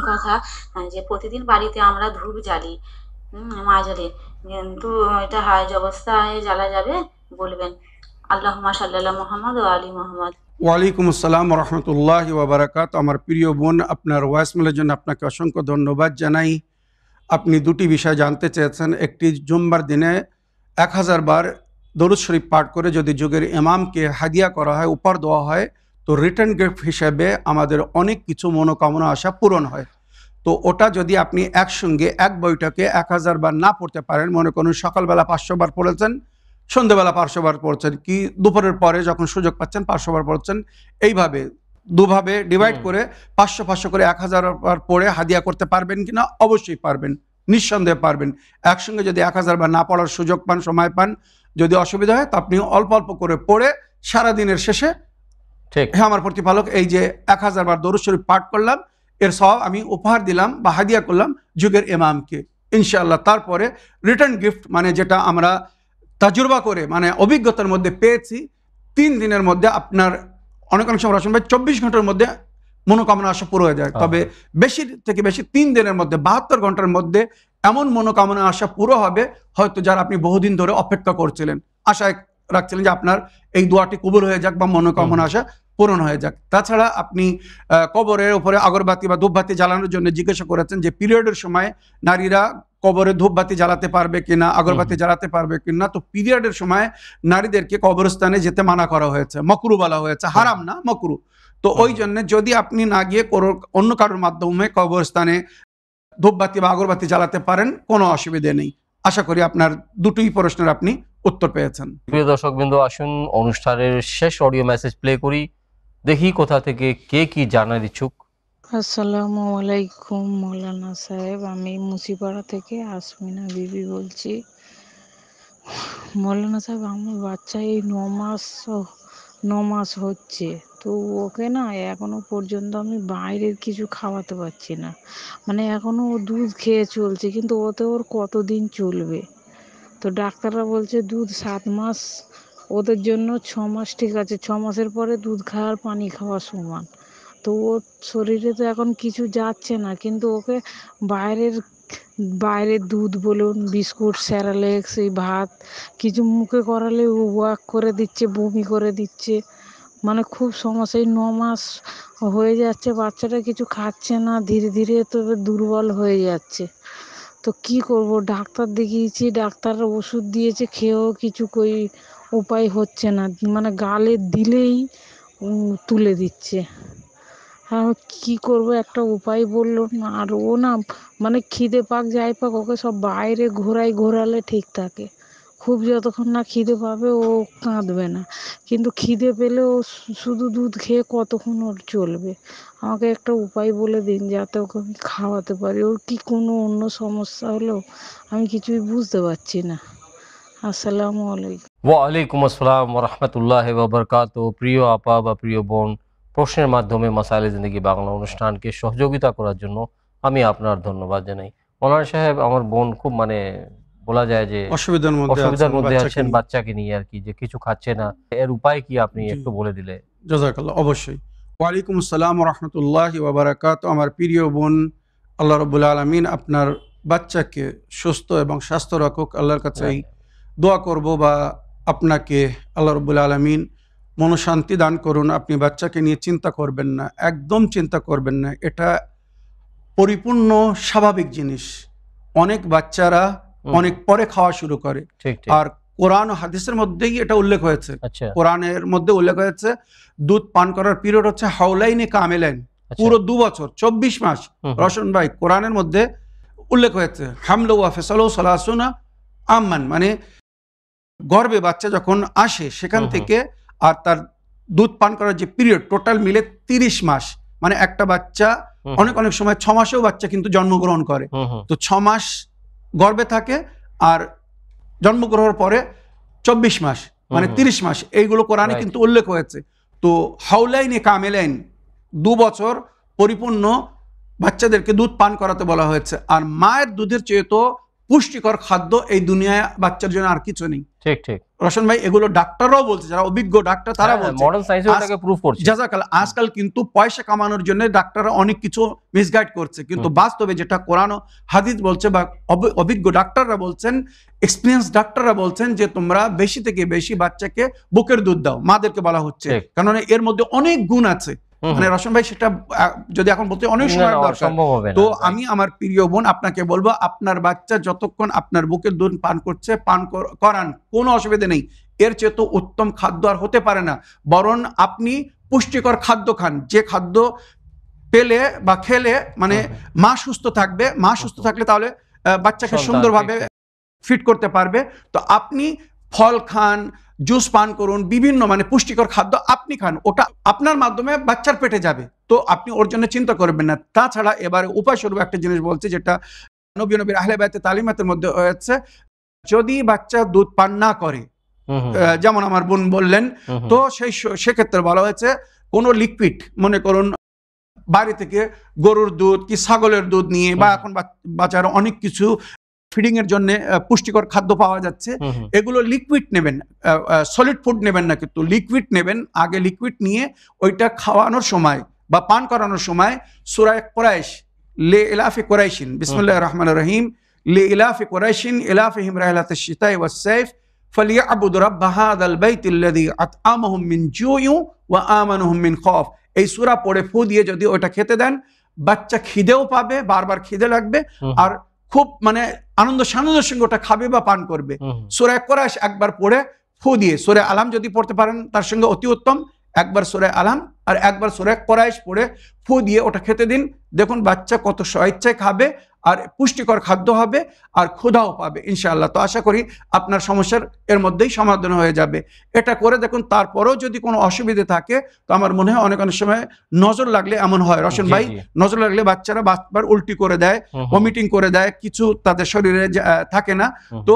কথা, যে প্রতিদিন বাড়িতে আমরা ধূপ জ্বালি, মাঝারে, কিন্তু এটা হাজ অবস্থায় জ্বালা যাবে? বলবেন। আল্লাহুম্মা সাল্লি আলা মুহাম্মদ ওয়া আলি মুহাম্মদ। ওয়ালাইকুম আসসালাম ওয়া রাহমাতুল্লাহি ওয়া বারাকাতুহু। আমার প্রিয় বোন, আপনার ভয়েসমেলের জন্য আপনাকে অসংখ্য ধন্যবাদ জানাই। আপনি দুটি বিষয় জানতে চেয়েছেন। একটি, জুম্মার দিনে 1000 বার দরুদ শরীফ পাঠ করে যদি যুগের ইমামকে হাদিয়া করা হয়, উপহার দেওয়া হয়, তো রিটার্ন গিফট হিসেবে আমাদের অনেক কিছু মনোকামনা আশা পূরণ হয়। তো ওটা যদি আপনি একসঙ্গে এক বইটাকে 1000 বার না পড়তে পারেন, মনে করুন সকালবেলা 500 বার পড়েছেন, সন্ধ্যেবেলা 500 বার পড়ছেন, কি দুপুরের পরে যখন সুযোগ পাচ্ছেন 500 বার পড়ছেন, এইভাবে দুভাবে ডিভাইড করে 500 করে 1000 বার পড়ে হাদিয়া করতে পারবেন কিনা? অবশ্যই পারবেন, নিঃসন্দেহে পারবেন। একসঙ্গে যদি 1000 বার না পড়ার সুযোগ পান, সময় পান, যদি অসুবিধা হয়, তো আপনি অল্প অল্প করে পড়ে সারাদিনের শেষে, হ্যাঁ আমার প্রতিপালক, এই যে 1000 বার দরুদ শরীফ পাঠ করলাম, এর সওয়াব আমি উপহার দিলাম বা হাদিয়া করলাম যুগের ইমামকে, ইনশাআল্লাহ। তারপরে রিটার্ন গিফট, মানে যেটা আমরা তাজুরবা করে, মানে অভিজ্ঞতার মধ্যে পেয়েছি, 3 দিনের মধ্যে আপনার অনেক সময় রসুন ভাই 24 ঘন্টার মধ্যে মনোকামনা আশা পুরো হয়ে যায়, তবে বেশি থেকে বেশি 3 দিনের মধ্যে 72 ঘন্টার মধ্যে এমন মনোকামনা আশা পুরো হবে হয়তো যারা আপনি বহুদিন ধরে অপেক্ষা করছিলেন, আশায় রাখছিলেন যে আপনার এই দোয়াটি কবুল হয়ে যাক বা মনোকামনা আশা পূরণ হয়ে যাক। তাছাড়া আপনি কবরের উপরে আগরবাতি বা ধূপবাতি জ্বালানোর জন্য জিজ্ঞাসা করেছেন যে পিরিয়ডের সময় নারীরা কবরে ধূপবাতি জ্বালাতে পারবে কিনা, আগরবাতি জ্বালাতে পারবে কিনা। তো পিরিয়ডের সময় নারীদেরকে কবরস্থানে যেতে মানা করা হয়েছে, মকরু বলা হয়েছে, হারাম না মকরু। তো ওই জন্য যদি আপনি না গিয়ে অন্য কারোর মাধ্যমে কবরস্থানে ধূপবাতি বা আগরবাতি জ্বালাতে পারেন, কোনো অসুবিধে নেই। আশা করি আপনার দুটোই প্রশ্নের আপনি উত্তর পেয়েছেন। প্রিয় দর্শকবৃন্দ, আসুন অনুষ্ঠানের শেষ অডিও মেসেজ প্লে করি, দেখি কোথা থেকে কে কি জানার ইচ্ছুক। আসসালামু আলাইকুম মৌলানা সাহেব, আমি মুসিপাড়া থেকে আসমিনা বিবি বলছি। মৌলানা সাহেব, আমার বাচ্চা এই 9 মাস হচ্ছে, তো ওকে না এখনো পর্যন্ত আমি বাইরের কিছু খাওয়াতে পারছি না। মানে এখনো ও দুধ খেয়ে চলছে, কিন্তু ওতে ওর কতদিন চলবে? তো ডাক্তাররা বলছে দুধ 7 মাস, ওদের জন্য 6 মাস ঠিক আছে, 6 মাসের পরে দুধ খাওয়ার পানি খাওয়া সমান। তো ওর শরীরে তো এখন কিছু যাচ্ছে না, কিন্তু ওকে বাইরের দুধ বলুন, বিস্কুট, স্যারালেক্স, এই ভাত কিছু মুখে করালে ও ওয়াক করে দিচ্ছে, বমি করে দিচ্ছে। মানে খুব সমস্যা। এই 9 মাস হয়ে যাচ্ছে, বাচ্চাটা কিছু খাচ্ছে না, ধীরে ধীরে তো দুর্বল হয়ে যাচ্ছে। তো কি করব? ডাক্তার দেখিয়েছি, ডাক্তার ওষুধ দিয়েছে, খেয়েও কিছু উপায় হচ্ছে না। মানে গালে দিলেই তুলে দিচ্ছে। হ্যাঁ, কি করব? একটা উপায় বললো না। আর ও না মানে খিদে পাক যাই পাক ওকে সব বাইরে ঘোরালে ঠিক থাকে। খুব যতক্ষণ না খিদে পাবে ও কাঁদবে না, কিন্তু খিদে পেলে ও শুধু দুধ খেয়ে কতক্ষণ ওর চলবে? আমাকে একটা উপায় বলে দিন যাতে ওকে আমি খাওয়াতে পারি। ওর কি কোনো অন্য সমস্যা হলো? আমি কিছুই বুঝতে পারছি না। আসসালামু আলাইকুম। ওয়ালাইকুম আসসালাম রহমতুল্লাহ বাবরকাত। প্রিয় আপা বা প্রিয় বোন, প্রশ্নের মাধ্যমে মাসাইলে জিন্দেগি বাংলা অনুষ্ঠানকে সহযোগিতা করার জন্য আমি আপনার ধন্যবাদ জানাই। মৌলানা সাহেব, আমার বোন খুব মানে বলা যায় যে অসুবিধার মধ্যে আছেন বাচ্চাকে নিয়ে আর কি, যে কিছু খাচ্ছে না, এর উপায় কি আপনি একটু বলে দিলে? জাযাকাল্লাহ। অবশ্যই। ওয়ালাইকুম আসসালাম রাহমাতুল্লাহি ওয়া বারাকাতুহু। আমার প্রিয় বোন, আল্লাহ রাব্বুল আলামিন আপনার বাচ্চাকে সুস্থ এবং স্বাস্থ্য রাখুক। আল্লাহর কাছে দোয়া করব বা আপনাকে আল্লাহ রাব্বুল আলামিন মনশান্তি দান করুন। আপনি বাচ্চাকে নিয়ে চিন্তা করবেন না, একদম চিন্তা করবেন না। এটা পরিপূর্ণ স্বাভাবিক জিনিস। অনেক বাচ্চারা অনেক পরে খাওয়া শুরু করে, আর কোরআন ও হাদিসের মধ্যেই এটা উল্লেখ হয়েছে। কোরআনের মধ্যে উল্লেখ হয়েছে দুধ পান করার পিরিয়ড হচ্ছে হাওলাইনে কামেলাইন, পুরো 2 বছর 24 মাস। রশন ভাই, কোরআনের মধ্যে উল্লেখ হয়েছে হামলু ওয়া ফিসালু সালাসুনা আমান, মানে গর্ভে বাচ্চা যখন আসে সেখান থেকে আর তার দুধ পান করার যে পিরিয়ড টোটাল মিলে 30 মাস। মানে একটা বাচ্চা অনেক সময় 6 মাসেও বাচ্চা কিন্তু জন্মগ্রহণ করে। তো 6 মাস গর্ভে থাকে আর জন্মগ্রহণের পরে 24 মাস, মানে 30 মাস। এইগুলো কোরআনে কিন্তু উল্লেখ হয়েছে। তো হাওলাইনে কামেলাইন, 2 বছর পরিপূর্ণ বাচ্চাদেরকে দুধ পান করাতে বলা হয়েছে। আর মায়ের দুধের চেয়ে তো পুষ্টিকর খাদ্য এই দুনিয়ায় বাচ্চার জন্য আর কিছু নেই। ঠিক ঠিক রশন ভাই, এগুলো ডাক্তাররাও বলছে, যারা অভিজ্ঞ ডাক্তার তারা বলছে। মডার্ন সায়েন্সও এটাকে প্রুফ করছে। জাযাকাল্লাহ। আজকাল কিন্তু পয়সা কামানোর জন্য ডাক্তাররা অনেক কিছু মিসগাইড করছে, কিন্তু বাস্তবে যেটা কোরআন ও হাদিস বলছে বা অভিজ্ঞ ডাক্তাররা বলছেন, এক্সপেরিয়েন্স ডাক্তাররা বলছেন যে তোমরা বেশি থেকে বেশি বাচ্চাকে বুকের দুধ দাও, মাদেরকে বলা হচ্ছে, কারণ এর মধ্যে অনেক গুণ আছে। মানে রশন ভাই, সেটা যদি এখন বলতে অনেক সময় দরকার। তো আমি আমার প্রিয় বোন আপনাকে বলবো, আপনার বাচ্চা যতক্ষণ আপনার বুকের দুধ পান করছে পান করান, কোনো অসুবিধা নেই। এর চেয়ে তো উত্তম খাদ্য আর হতে পারে না। বরং আপনি পুষ্টিকর খাদ্য খান, যে খাদ্য পেলে বা খেলে মানে মা সুস্থ থাকবে। মা সুস্থ থাকলে তাহলে বাচ্চাকে সুন্দরভাবে ফিট করতে পারবে। তো আপনি ফল খান, জুস পান করুন, বিভিন্ন মানে পুষ্টিকর খাদ্য আপনি খান, ওটা আপনার মাধ্যমে বাচ্চার পেটে যাবে। তো আপনি ওর জন্য চিন্তা করবেন না। তাছাড়া এবারে উপায় স্বরূপ একটা জিনিস বলছি, যেটা নবীর আহলে বাইতের তালিমাতের মধ্যে হয়েছে, যদি বাচ্চা দুধ পান না করে, যেমন আমার বোন বললেন, তো সেক্ষেত্রে বলা হয়েছে কোনো লিকুইড, মনে করুন বাড়ি থেকে গরুর দুধ কি ছাগলের দুধ নিয়ে, বা এখন বাচ্চারা অনেক কিছু ফিডিংয়ের জন্য পুষ্টিকর খাদ্য পাওয়া যাচ্ছে, এগুলো লিকুইড নেবেন, সলিড ফুড নেবেন না, কিন্তু লিকুইড নেবেন। আগে লিকুইড নিয়ে ওইটা খাওয়ানোর সময় বা পান করানোর সময় সূরা কুরাইশ, লে ইলাফি কুরাইশিন, বিসমিল্লাহির রহমানির রহিম, লে ইলাফি কুরাইশিন ইলাফিহিম রাহলাতাশ শিতাই ওয়াস সাইফ ফালিয়াবুদু রাব্ব হাযাল বাইতিল্লাযী আত'আমাহুম মিন জু'ইন ওয়া আমানাহুম মিন খাউফ। এই সূরা পড়ে ফু দিয়ে যদি ওটা খেতে দেন, বাচ্চা খিদেও পাবে, বারবার খিদে লাগবে, আর খুব মানে আনন্দের সঙ্গে ওটা খাবে বা পান করবে। সূরা কুরাইশ একবার পড়ে ফু দিয়ে, সূরা আলাম যদি পড়তে পারেন তার সঙ্গে অতি উত্তম, একবার সূরা আলাম আর একবার সূরা কুরাইশ পড়ে ফু দিয়ে ওটা খেতে দিন। দেখুন বাচ্চা কত স্বেচ্ছায় খাবে, আর পুষ্টিকর খাদ্য হবে, আর ক্ষুধাও পাবে ইনশাআল্লাহ। তো আশা করি আপনার সমস্যার এর মধ্যেই সমাধান হয়ে যাবে। এটা করে দেখুন, তারপরেও যদি কোনো অসুবিধে থাকে, তো আমার মনে হয় অনেক সময় নজর লাগলে এমন হয়, রশন ভাই, নজর লাগলে বাচ্চারা বারবার উল্টি করে দেয়, ভমিটিং করে দেয়, কিছু তাদের শরীরে থাকে না। তো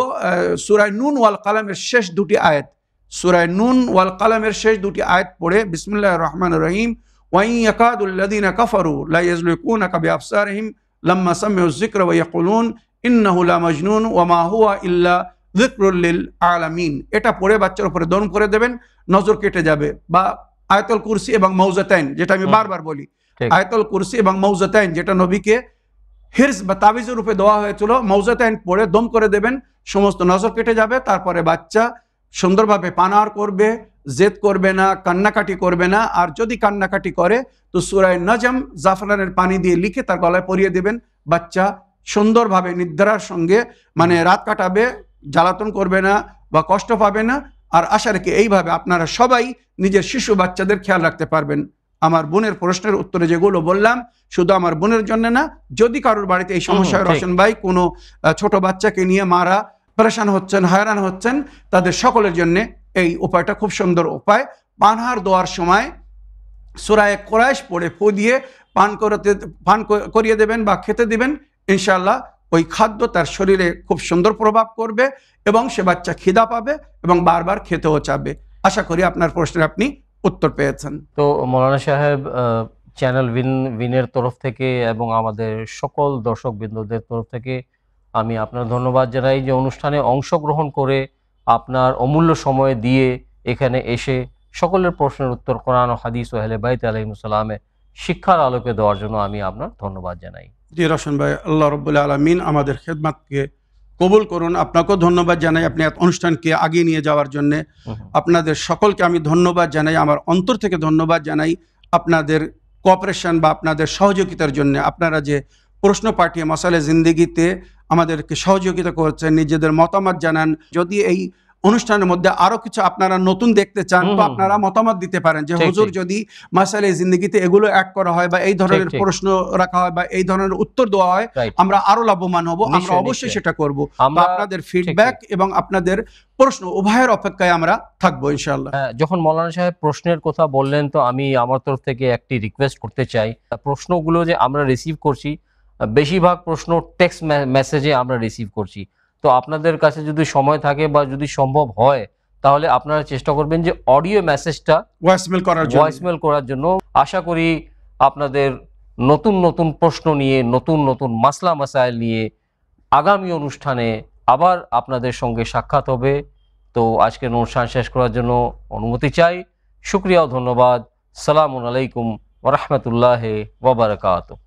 সূরা নুন ওয়াল কালামের শেষ দুটি আয়াত, সূরা নুন ওয়াল কালামের শেষ দুটি আয়াত পড়ে বিসমিল্লাহির রহমানির রহিম, ওয়া ইন ইয়াকাদুল লাযিনা কাফারু লা ইয়াজলিকুনাকা বিআবসারিহিম লাম্মা সামিউয যিকরা ওয়া ইয়াকুলুন ইন্নাহু লামাজনুন ওয়া মা হুয়া ইল্লা যিকরুল লিল আলামিন। এটা পড়ে বাচ্চার উপরে দম করে দেবেন, নজর কেটে যাবে। বা আয়াতুল কুরসি এবং মাউযাতাইন, যেটা আমি বারবার বলি, আয়াতুল কুরসি এবং মাউযাতাইন, যেটা নবীকে হিরস বা তাবিজের রূপে দেওয়া হয়েছিল, মাউযাতাইন পড়ে দম করে দেবেন, সমস্ত নজর কেটে যাবে। তারপরে বাচ্চা সুন্দরভাবে পানাহার করবে, জেদ করবে না, কান্নাকাটি করবে না। আর যদি কান্নাকাটি করে তো সূরা নজম জাফরানের পানি দিয়ে লিখে তার গলায় পরিয়ে দেবেন। বাচ্চা সুন্দরভাবে নিদ্রার সঙ্গে মানে রাত কাটাবে, জ্বালাতন করবে না বা কষ্ট পাবে না। আর আশা রেখে এইভাবে আপনারা সবাই নিজের শিশু বাচ্চাদের খেয়াল রাখতে পারবেন। আমার বোনের প্রশ্নের উত্তরে যেগুলো বললাম, শুধু আমার বোনের জন্য না, যদি কারোর বাড়িতে এই সমস্যা হয় রশন ভাই, কোনো ছোট বাচ্চাকে নিয়ে মারা পরেশান হচ্ছেন, হয়রান হচ্ছেন, তাদের সকলের জন্য এই উপায়টা খুব সুন্দর উপায়। পানহার দেওয়ার সময় সূরা কুরাইশ পড়ে ফু দিয়ে পান করিয়ে দেবেন বা খেতে দিবেন। ইনশাআল্লাহ ওই খাদ্য তার শরীরে খুব সুন্দর প্রভাব করবে এবং সে বাচ্চা খিদা পাবে এবং বারবার খেতেও চাবে। আশা করি আপনার প্রশ্নের আপনি উত্তর পেয়েছেন। তো মৌলানা সাহেব, চ্যানেল উইনের তরফ থেকে এবং আমাদের সকল দর্শকবৃন্দদের তরফ থেকে আমি আপনার ধন্যবাদ জানাই যে অনুষ্ঠানে অংশগ্রহণ করে আপনার অমূল্য সময় দিয়ে এখানে এসে সকলের প্রশ্নের উত্তর কোরআন ও হাদিস ও আহলে বাইত আলাইহিস সালামের শিক্ষার আলোকে দেওয়ার জন্য আমি আপনার ধন্যবাদ জানাই। জি রশন ভাই, আল্লাহ রাব্বুল আলামিন আমাদের খেদমতকে কবুল করুন। আপনাকেও ধন্যবাদ জানাই আপনি অনুষ্ঠানকে আগিয়ে নিয়ে যাওয়ার জন্য। আপনাদের সকলকে আমি ধন্যবাদ জানাই, আমার অন্তর থেকে ধন্যবাদ জানাই আপনাদের কোঅপারেশন বা আপনাদের সহযোগিতার জন্য। আপনারা যে প্রশ্ন পাঠিয়ে মাসালে জিন্দেগিতে আমাদেরকে সহযোগিতা করছেন, নিজেদের মতামত জানান। যদি এই অনুষ্ঠানের মধ্যে আরো কিছু আপনারা নতুন দেখতে চান তো আপনারা মতামত দিতে পারেন যে হুজুর যদি মাসালে জিন্দেগিতে এগুলো অ্যাড করা হয় বা এই ধরনের প্রশ্ন রাখা হয় বা এই ধরনের উত্তর দেওয়া হয়, আমরা আরো লাভবান হব। আমরা অবশ্যই সেটা করব। আপনাদের ফিডব্যাক এবং আপনাদের প্রশ্ন উভয়ের অপেক্ষায় আমরা থাকবো ইনশাআল্লাহ। যখন মৌলানা সাহেব প্রশ্নের কথা বললেন, তো আমি আমার তরফ থেকে একটি রিকোয়েস্ট করতে চাই। প্রশ্নগুলো যে আমরা রিসিভ করছি, বেশিরভাগ প্রশ্ন টেক্সট মেসেজে আমরা রিসিভ করছি। তো আপনাদের কাছে যদি সময় থাকে বা যদি সম্ভব হয়, তাহলে আপনারা চেষ্টা করবেন যে অডিও মেসেজটা ভয়েসমেল করার জন্য। আশা করি আপনাদের নতুন নতুন প্রশ্ন নিয়ে, নতুন নতুন মাসলা মাসাইল নিয়ে আগামী অনুষ্ঠানে আবার আপনাদের সঙ্গে সাক্ষাৎ হবে। তো আজকের অনুষ্ঠান শেষ করার জন্য অনুমতি চাই। শুকরিয়া ও ধন্যবাদ। সালামুন আলাইকুম ওয়া রাহমাতুল্লাহি ওয়া বারাকাতুহু।